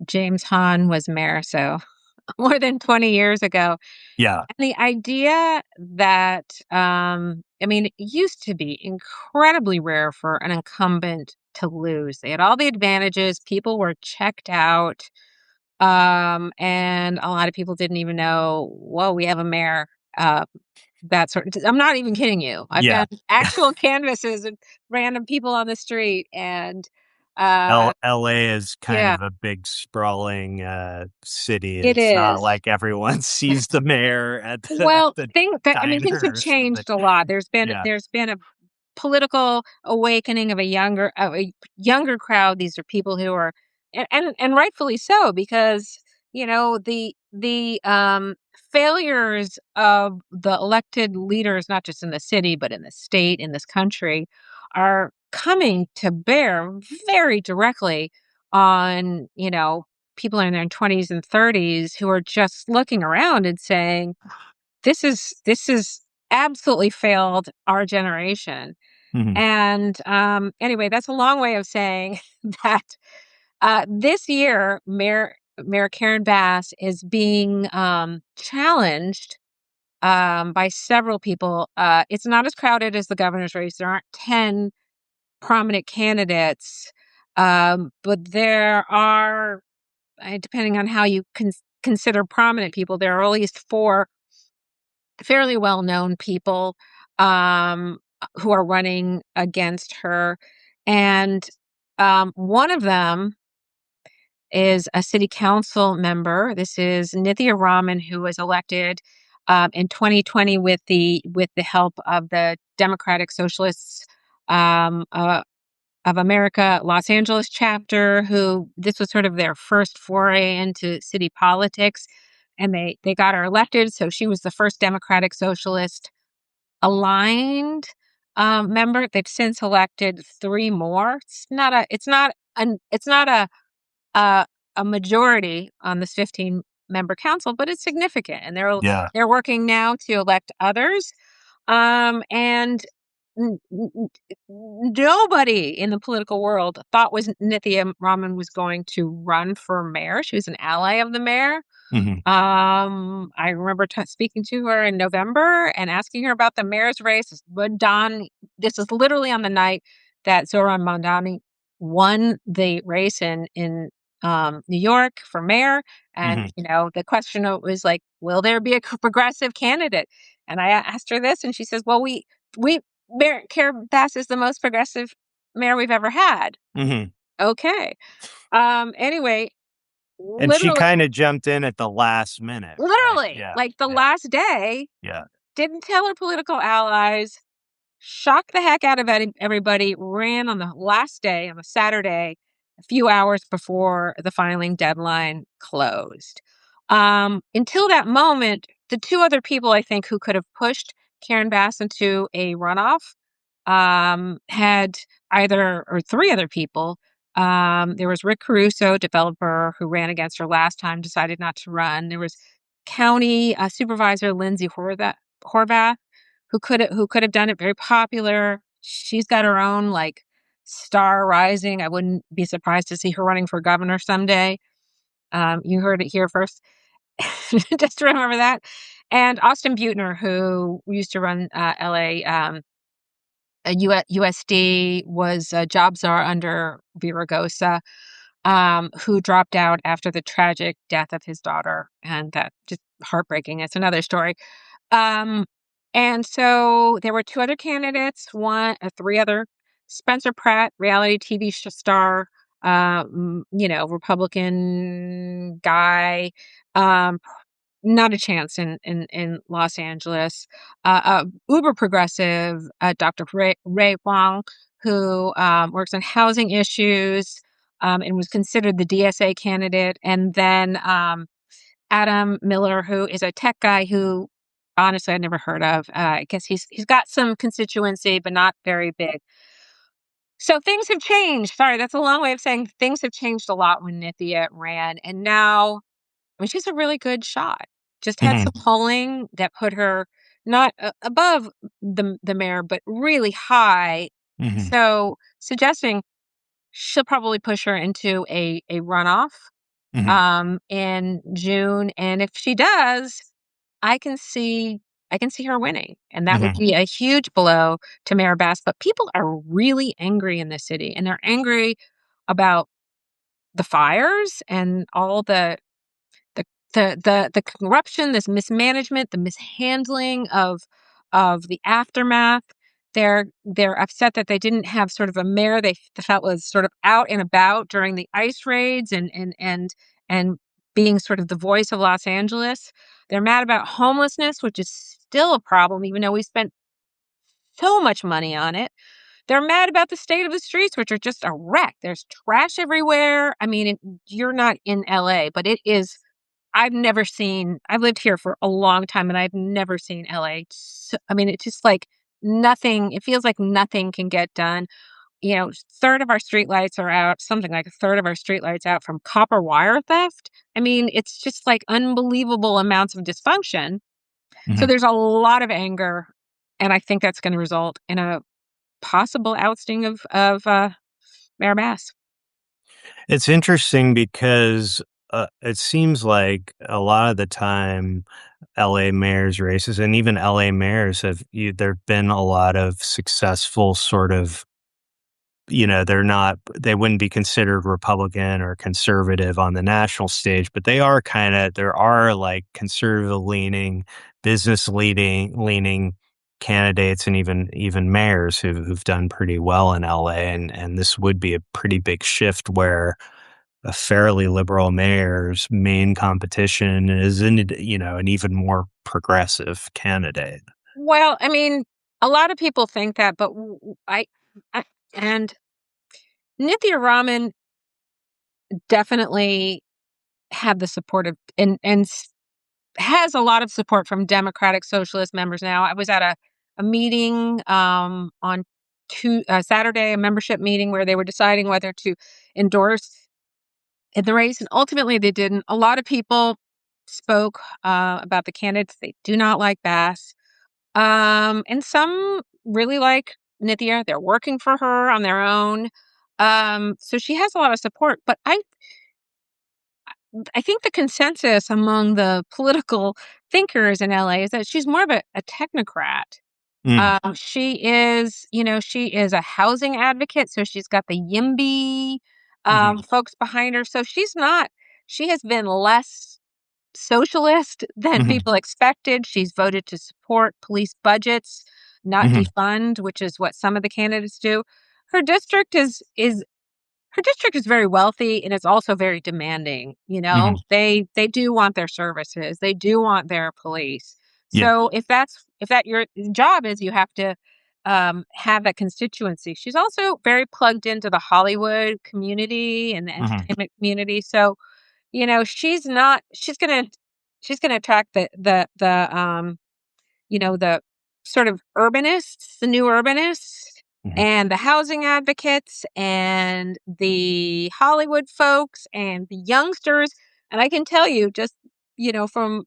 James Hahn was mayor, so more than 20 years ago. Yeah, And the idea that, I mean, it used to be incredibly rare for an incumbent to lose. They had all the advantages. People were checked out. And a lot of people didn't even know, whoa, we have a mayor. Uh, I'm not even kidding you. I yeah. found actual canvases and random people on the street. And uh, LA is kind yeah, of a big sprawling city. it It's not is. like everyone sees the mayor at Well, the things diner have or something. changed a lot. Yeah, There's been a political awakening of a younger crowd. These are people who are and rightfully so because the failures of the elected leaders, not just in the city but in the state, in this country, are coming to bear very directly on people in their 20s and 30s who are just looking around and saying this is absolutely failed our generation. mhm, And anyway, that's a long way of saying that this year, Mayor Karen Bass is being challenged by several people. It's not as crowded as the governor's race. There aren't 10 prominent candidates, but there are, depending on how you consider prominent people, there are at least four fairly well-known people who are running against her. And one of them is a city council member. This is Nithya Raman, who was elected in 2020 with the help of the Democratic Socialists of America Los Angeles chapter. Who this was sort of their first foray into city politics, and they got her elected. So she was the first Democratic Socialist aligned member. They've since elected three more. It's not a a majority on this 15 member council, but it's significant, and yeah. they're working now to elect others. And nobody in the political world thought was Nithya Raman was going to run for mayor. She was an ally of the mayor. Hmm. I remember speaking to her in November and asking her about the mayor's race. This is literally on the night that Zohran Mamdani won the race in New York for mayor. And, Hmm. the question was like, will there be a progressive candidate? And I asked her this, and she says, well, Mayor Karen Bass is the most progressive mayor we've ever had. Hmm. Okay. Anyway, And she literally, kind of jumped in at the last minute, right? literally, Yeah. like the Yeah. last day, Yeah. didn't tell her political allies, shocked the heck out of everybody, ran on the last day, on a Saturday, a few hours before the filing deadline closed. Until that moment, the two other people I think who could have pushed Karen Bass into a runoff had either, or three other people. There was Rick Caruso, developer, who ran against her last time, decided not to run. There was County Supervisor Lindsay Horvath, who could have done it, very popular. She's got her own like star rising. I wouldn't be surprised to see her running for governor someday. You heard it here first. Just remember that. And Austin Butner, who used to run LA USD, was a job czar under Viragosa, who dropped out after the tragic death of his daughter, and that just heartbreaking. It's another story. Um, and so there were two other candidates, three other. Spencer Pratt, reality TV star, Republican guy, um, not a chance in Los Angeles. Uber progressive, Dr. Ray Wang, who works on housing issues, and was considered the DSA candidate, and then Adam Miller, who is a tech guy who honestly I'd never heard of. I guess he's got some constituency, but not very big. So things have changed. Sorry, that's a long way of saying things have changed a lot when Nithya ran, and now, I mean, she's a really good shot. Just had some Hmm. polling that put her not above the mayor, but really high. Hmm. So suggesting she'll probably push her into a runoff Hmm. in June, and if she does, I can see I can see her winning, and that would Hmm. be a huge blow to Mayor Bass. But people are really angry in the city, and they're angry about the fires and all the the corruption, this mismanagement, the mishandling of the aftermath. They're upset that they didn't have sort of a mayor they felt was sort of out and about during the ice raids and being sort of the voice of Los Angeles. They're mad about homelessness, which is still a problem, even though we spent so much money on it. They're mad about the state of the streets, which are just a wreck. There's trash everywhere. I mean, you're not in LA, but it is. I've lived here for a long time, and I've never seen LA. I mean, it's just like nothing, it feels like nothing can get done. Third of our streetlights are out, something like a third of our streetlights out from copper wire theft. I mean, it's just like unbelievable amounts of dysfunction. So Hmm. there's a lot of anger, and I think that's going to result in a possible ousting of Mayor Bass. It's interesting because it seems like a lot of the time LA mayors races and even LA mayors there've been a lot of successful sort of, they wouldn't be considered Republican or conservative on the national stage, but there are like conservative leaning, business leaning candidates and even mayors who've done pretty well in LA. And this would be a pretty big shift where a fairly liberal mayor's main competition is an even more progressive candidate. Well, I mean, a lot of people think that, but I and Nithya Raman definitely had the support of and has a lot of support from Democratic Socialist members now. I was at a meeting on Saturday, a membership meeting where they were deciding whether to endorse in the race, and ultimately they didn't. A lot of people spoke about the candidates. They do not like Bass, and some really like Nithya. They're working for her on their own. So she has a lot of support. But I think the consensus among the political thinkers in LA is that she's more of a technocrat. Mm, She is a housing advocate, so she's got the YIMBY mhm, folks behind her. So she has been less socialist than mhm, people expected. She's voted to support police budgets, not mhm, defund, which is what some of the candidates do. Her district is her district is very wealthy, and it's also very demanding. mhm. They do want their services. They do want their police. Yeah. So if that your job is, you have to have that constituency. She's also very plugged into the Hollywood community and the Mhm, entertainment community. So she's gonna attract the sort of urbanists, the new urbanists, mhm, and the housing advocates, and the Hollywood folks, and the youngsters. And I can tell you, just from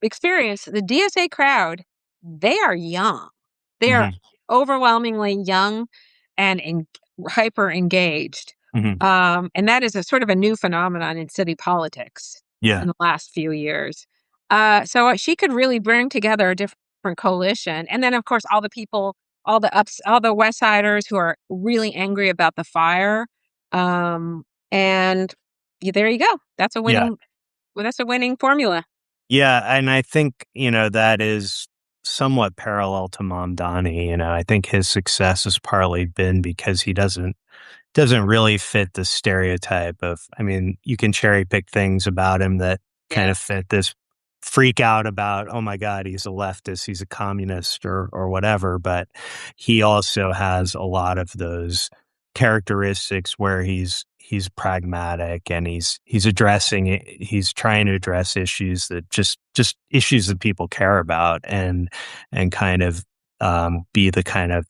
experience, the DSA crowd, they are young. They are mhm, overwhelmingly young and hyper engaged. mhm. And that is a sort of a new phenomenon in city politics Yeah. in the last few years. So she could really bring together a different coalition. And then, of course, all the West Siders who are really angry about the fire. And there you go. Yeah. That's a winning formula. Yeah, and I think, that is somewhat parallel to Mamdani. I think his success has partly been because he doesn't really fit the stereotype of, I mean, you can cherry pick things about him that kind of Yes. fit this freak out about, oh my God, he's a leftist, he's a communist or whatever. But he also has a lot of those characteristics where he's pragmatic, and he's trying to address issues that just issues that people care about, and kind of be the kind of,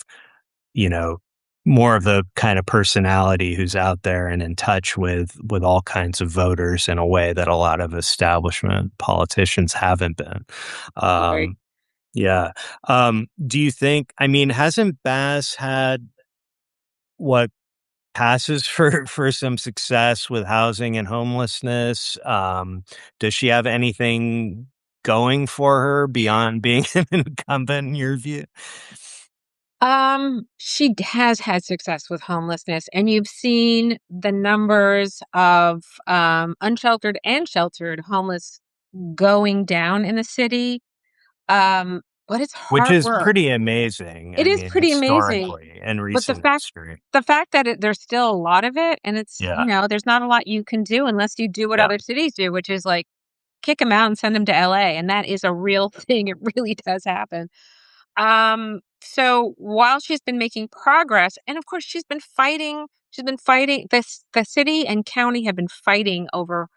you know, more of the kind of personality who's out there and in touch with all kinds of voters in a way that a lot of establishment politicians haven't been. Right. Um, yeah. Do you think, I mean, hasn't Bass had what passes for some success with housing and homelessness? Does she have anything going for her beyond being an incumbent in your view? Has had success with homelessness, and you've seen the numbers of unsheltered and sheltered homeless going down in the city. But it's Which hard is work. pretty amazing, It I is mean, pretty amazing. historically and But recent history. the fact that there's still a lot of it, and Yeah, there's not a lot you can do unless you do what yeah, other cities do, which is like kick them out and send them to LA, and that is a real thing. It really does happen. So while she's been making progress, and of course she's been fighting the city and county have been fighting over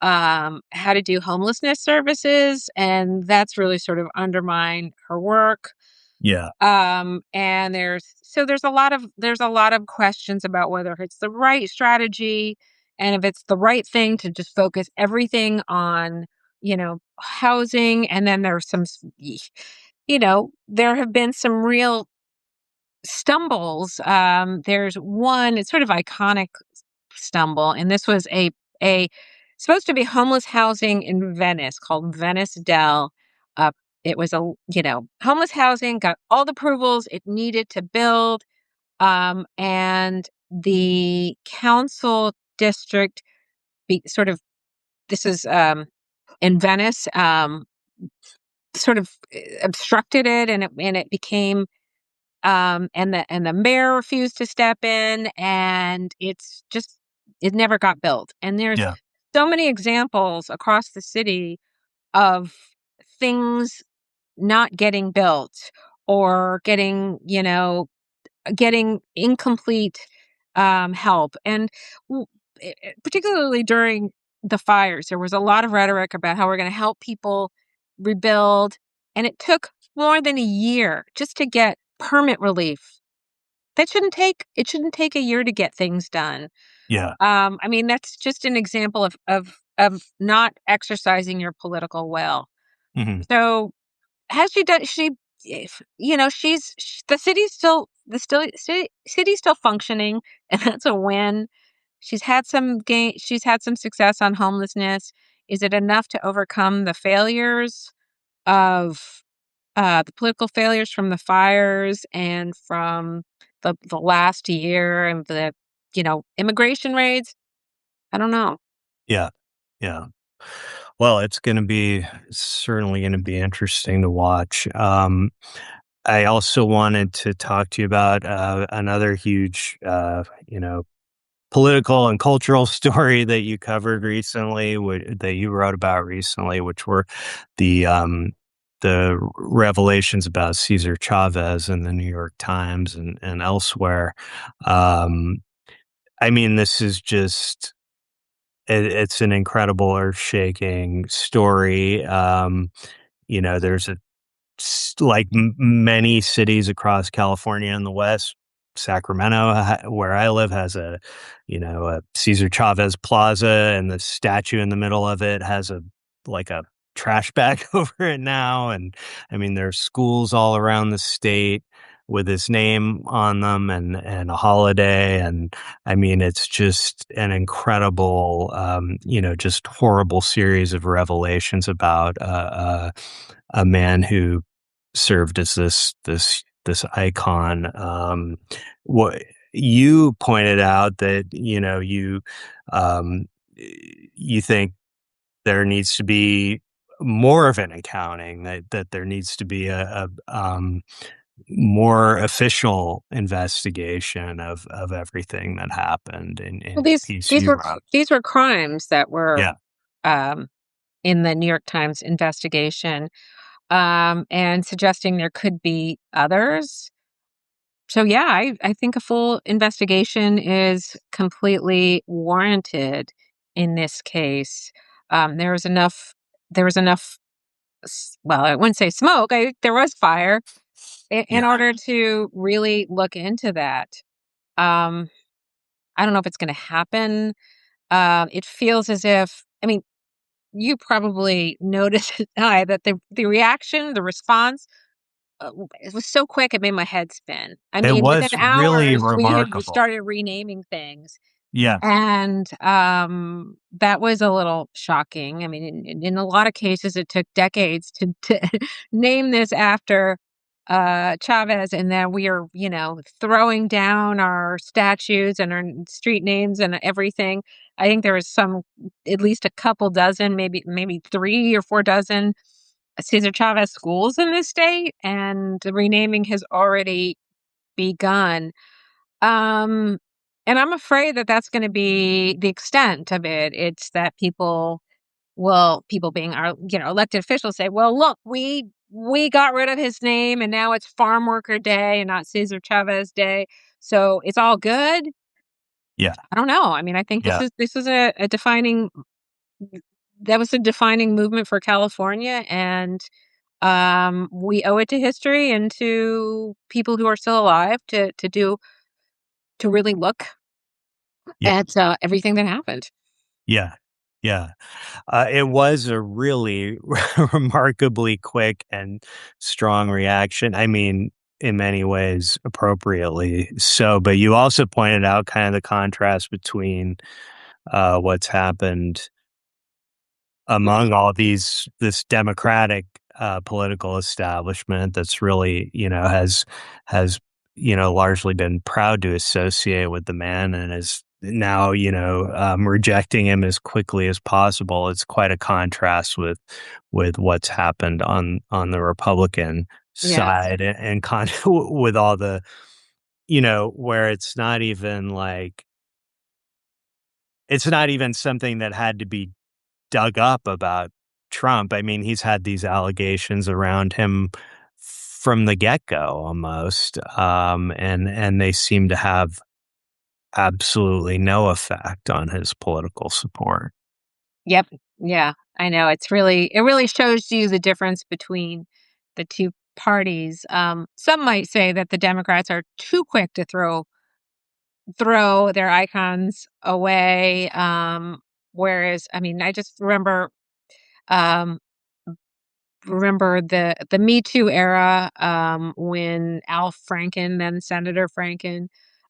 how to do homelessness services, and that's really sort of undermined her work. yeah, And there's a lot of questions about whether it's the right strategy, and if it's the right thing to just focus everything on, housing. And then there have been some real stumbles. There's one, it's sort of iconic stumble, and this was a supposed to be homeless housing in Venice called Venice Dell. Uh, it was homeless housing, got all the approvals it needed to build, and the council district sort of this is in Venice, sort of obstructed it, and it became and the mayor refused to step in, and it never got built. And there's yeah, so many examples across the city of things not getting built, or getting incomplete help. And particularly during the fires, there was a lot of rhetoric about how we're going to help people rebuild, and it took more than a year just to get permit relief. It shouldn't take a year to get things done. yeah, I mean, that's just an example of not exercising your political will. mhm, So has she done? She if the city's still functioning, and that's a win. She's had some success on homelessness. Is it enough to overcome the failures of the political failures from the fires and from the last year and the immigration raids? I don't know. Yeah. Yeah. Well, it's certainly gonna be interesting to watch. I also wanted to talk to you about, another huge, political and cultural story that you covered recently, that you wrote about recently, which were the revelations about Cesar Chavez in the New York Times and elsewhere. Um, I mean, this is just it's an incredible, earth-shaking story. There's like many cities across California and the West, Sacramento, where I live, has a Cesar Chavez Plaza, and the statue in the middle of it has a trash bag over it now. And I mean, there's schools all around the state with his name on them and a holiday. And I mean, it's just an incredible, just horrible series of revelations about, a man who served as this icon. What you pointed out that um, you think there needs to be more of an accounting, that there needs to be a more official investigation of everything that happened Well, in the piece you wrote. these were crimes that were Yeah, um, in the New York Times investigation, and suggesting there could be others. So yeah, I think a full investigation is completely warranted in this case. There was enough. There was enough. Well, I wouldn't say smoke. There was fire in yeah, order to really look into that. Um, I don't know if it's going to happen. It feels as if. I mean, you probably noticed that the reaction, the response, it was so quick. It made my head spin. I it mean, within was really hours, we had remarkable. started renaming things. Yeah, And, that was a little shocking. I mean, in a lot of cases, it took decades to name this after, Chavez, and then we are, throwing down our statues and our street names and everything. I think there was at least a couple dozen, maybe 3 or 4 dozen Cesar Chavez schools in this state, and the renaming has already begun. Um, and I'm afraid that that's gonna be the extent of it. It's that people being our, elected officials say, "Well, look, we got rid of his name and now it's farm worker day and not Cesar Chavez day. So it's all good." yeah, I don't know. I mean, I think yeah. this is a defining that was a defining movement for California, and we owe it to history and to people who are still alive to really look Yeah. at, everything that happened. Yeah. Yeah. It was a really remarkably quick and strong reaction. I mean, in many ways, appropriately so. But you also pointed out kind of the contrast between what's happened among all this democratic political establishment that's really has largely been proud to associate with the man and is now rejecting him as quickly as possible. It's quite a contrast with what's happened on the Republican Yes. side and with all the where it's not even something that had to be dug up about Trump. I mean, he's had these allegations around him from the get-go almost, and they seem to have absolutely no effect on his political support. Yep. Yeah, I know. It really shows you the difference between the 2 parties. Some might say that the Democrats are too quick to throw their icons away, whereas, I mean, I just remember, um, remember the Me Too era, when Al Franken, then Senator Franken,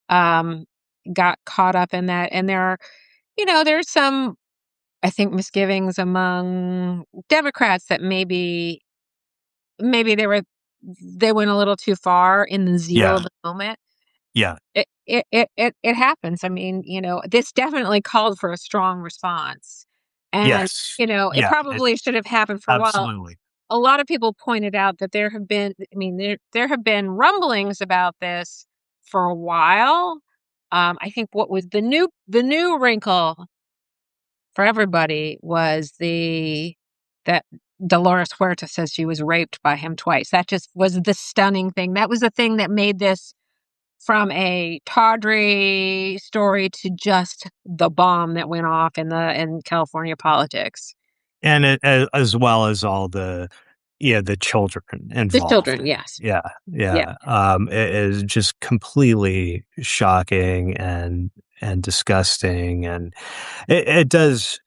um, got caught up in that. And there's some, I think, misgivings among Democrats that maybe they went a little too far in the zeal Yeah. of the moment. Yeah. It happens. I mean, this definitely called for a strong response. And, Yes. it Yeah. probably should have happened for a while. Absolutely. A lot of people pointed out that there have been rumblings about this for a while. I think what was the new wrinkle for everybody was the that Dolores Huerta says she was raped by him twice. That just was the stunning thing. That was the thing that made this from a tawdry story to just the bomb that went off in California politics. And as well as all the yeah, the children The involved. children, yes. Yeah, Yeah. yeah, it is just completely shocking and disgusting, and it does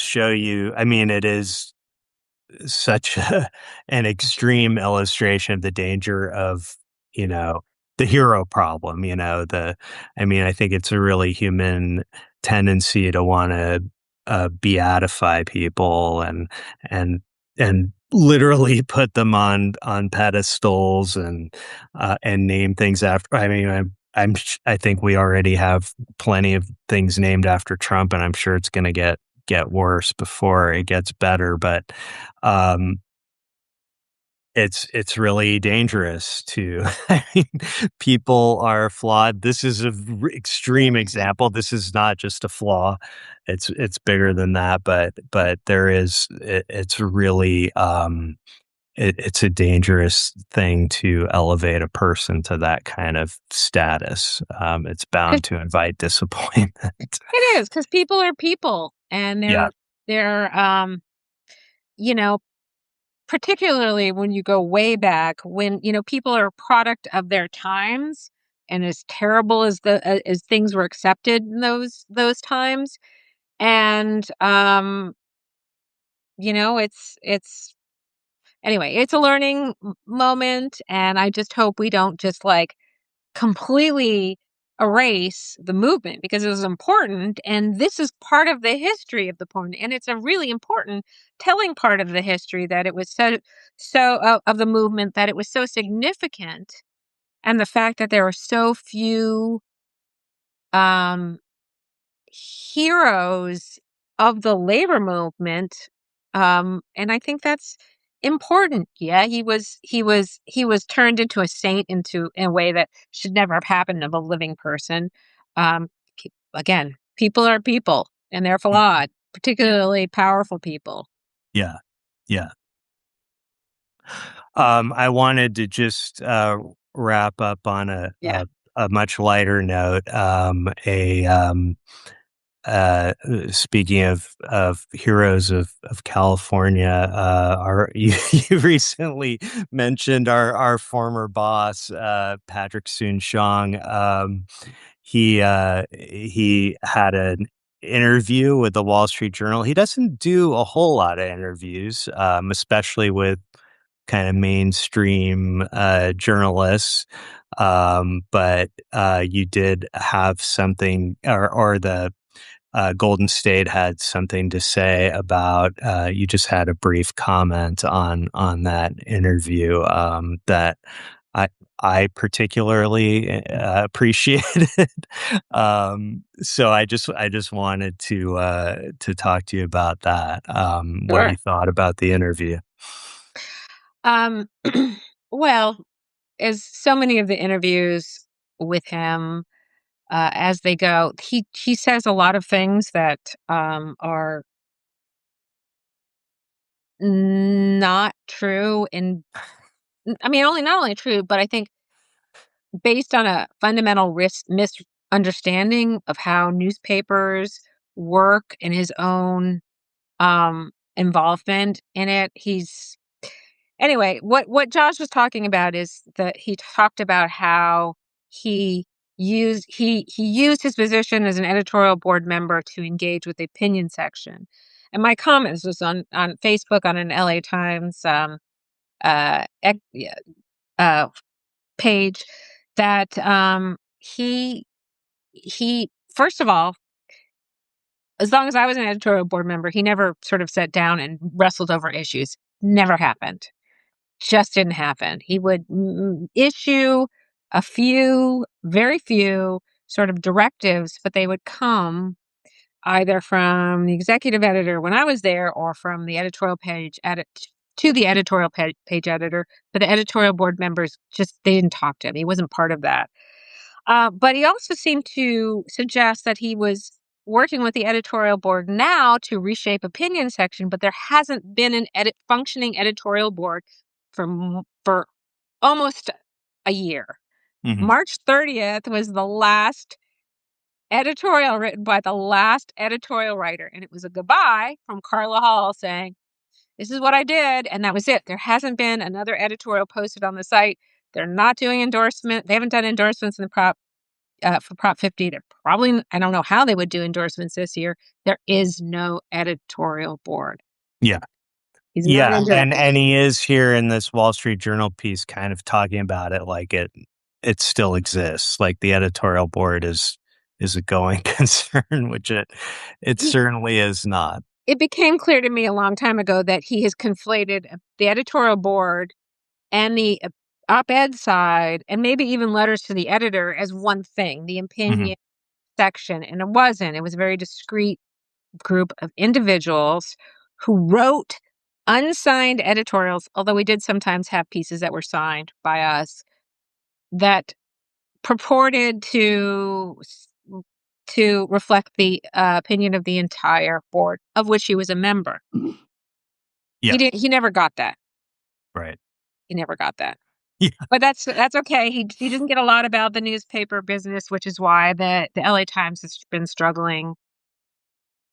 show you. I mean, it is such an extreme illustration of the danger of, you know, the hero problem, I mean, I think it's a really human tendency to wanna, beatify people and and literally put them on pedestals and name things after I mean, I think we already have plenty of things named after Trump, and I'm sure it's gonna get worse before it gets better, but um, it's really dangerous to I mean, people are flawed. This is a extreme example. This is not just a flaw. It's bigger than that, but it's really it's a dangerous thing to elevate a person to that kind of status. It's bound 'Cause to invite disappointment. it is, because people are people, and Yeah. they're you know, particularly when you go way back when, people are a product of their times, and as terrible as things were accepted in those times. And, it's anyway, it's a learning moment, and I just hope we don't just, like, completely erase the movement, because it was important, and this is part of the history of the porn, and it's a really important telling part of the history, that it was of the movement, that it was so significant, and the fact that there were so few um heroes of the labor movement. And I think that's important. Yeah, he was turned into a saint, in a way that should never have happened of a living person. Again, people are people, and they're flawed, particularly powerful people. Yeah. Yeah. I wanted to just wrap up on Yeah. a much lighter note. Speaking of heroes of California, you recently mentioned our former boss, Patrick Soon-Shiong. He had an interview with the Wall Street Journal. He doesn't do a whole lot of interviews, especially with kind of mainstream journalists. But you did have something, or the Golden State had something to say about. You just had a brief comment on that interview that I I particularly appreciated. So I just wanted to talk to you about that. What Sure. you thought about the interview? Um, well, as so many of the interviews with him, as they go, he says a lot of things that are not true. And I mean, only not only true, but I think based on a fundamental misunderstanding of how newspapers work, and his own involvement in it. He's Anyway, what Josh was talking about is that he talked about how he used his position as an editorial board member to engage with the opinion section. And my comments was on Facebook on an LA Times uh, ec- yeah, uh, page that he first of all, as long as I was an editorial board member, he never sort of sat down and wrestled over issues. Never happened. Just didn't happen. He would issue a few, very few sort of directives, but they would come either from the executive editor when I was there or from the editorial page edit to the editorial page editor. But the editorial board members just they didn't talk to him. He wasn't part of that. But he also seemed to suggest that he was working with the editorial board now to reshape opinion section, but there hasn't been an functioning editorial board for almost a year. Hmm. March 30th was the last editorial written by the last editorial writer, and it was a goodbye from Carla Hall saying, "This is what I did," and that was it. There hasn't been another editorial posted on the site. They're not doing endorsement. They haven't done endorsements in the for Prop 50. They're probably, I don't know how they would do endorsements this year. There is no editorial board. Yeah. He's not Yeah, into it. and he is here in this Wall Street Journal piece kind of talking about it like it still exists. Like the editorial board is a going concern, which it He, certainly is not. it became clear to me a long time ago that he has conflated the editorial board and the op-ed side, and maybe even letters to the editor as one thing, the Hmm. opinion section. And it wasn't. It was a very discreet group of individuals who wrote unsigned editorials, although we did sometimes have pieces that were signed by us that purported to reflect the opinion of the entire board, of which he was a member. Yeah, He never got that. right. He never got that. Yeah. But that's okay. He didn't get a lot about the newspaper business, which is why the LA Times has been struggling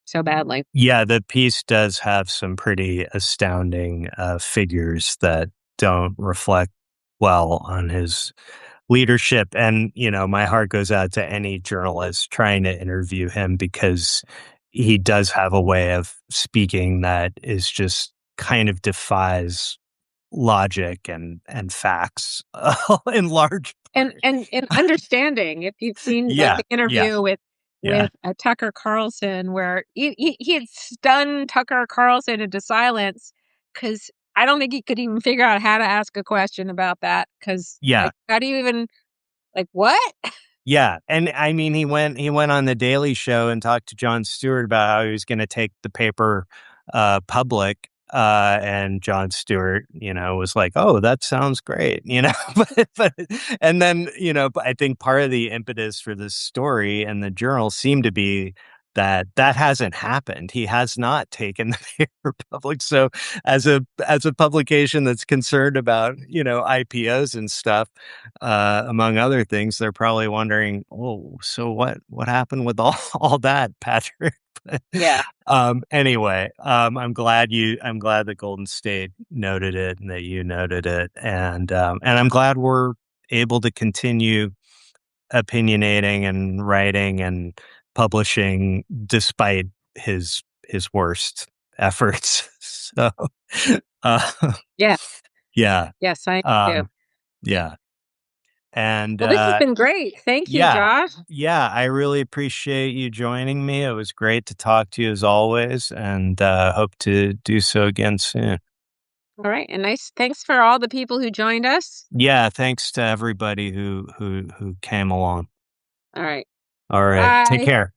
so badly. Yeah, the piece does have some pretty astounding figures that don't reflect well on his leadership. And, my heart goes out to any journalist trying to interview him because he does have a way of speaking that is just kind of defies logic and facts in large And part. and understanding, if you've seen Yeah, the yeah, interview yeah, with Tucker Carlson, where he had stunned Tucker Carlson into silence because I don't think he could even figure out how to ask a question about that. Because yeah. like, how do you even like what? Yeah, and I mean, he went on the Daily Show and talked to Jon Stewart about how he was gonna take the paper, public, and Jon Stewart, was like, "Oh, that sounds great," But and then, but I think part of the impetus for this story and the journal seemed to be that that hasn't happened. He has not taken the paper public, so as a publication that's concerned about, IPOs and stuff, among other things, they're probably wondering, "Oh, so what happened with all all that, Patrick?" But, Yeah. anyway, I'm glad that Golden State noted it and that you noted it, and I'm glad we're able to continue opinionating and writing and publishing despite his worst efforts. So, uh, Yeah. yeah, Yes, I do. um, yeah, and, Well, this has been great. Thank you, yeah. Josh. Yeah, I really appreciate you joining me. It was great to talk to you as always, and hope to do so again soon. All right, and thanks for all the people who joined us. Yeah, thanks to everybody who came along. All right. All right, take Bye. care.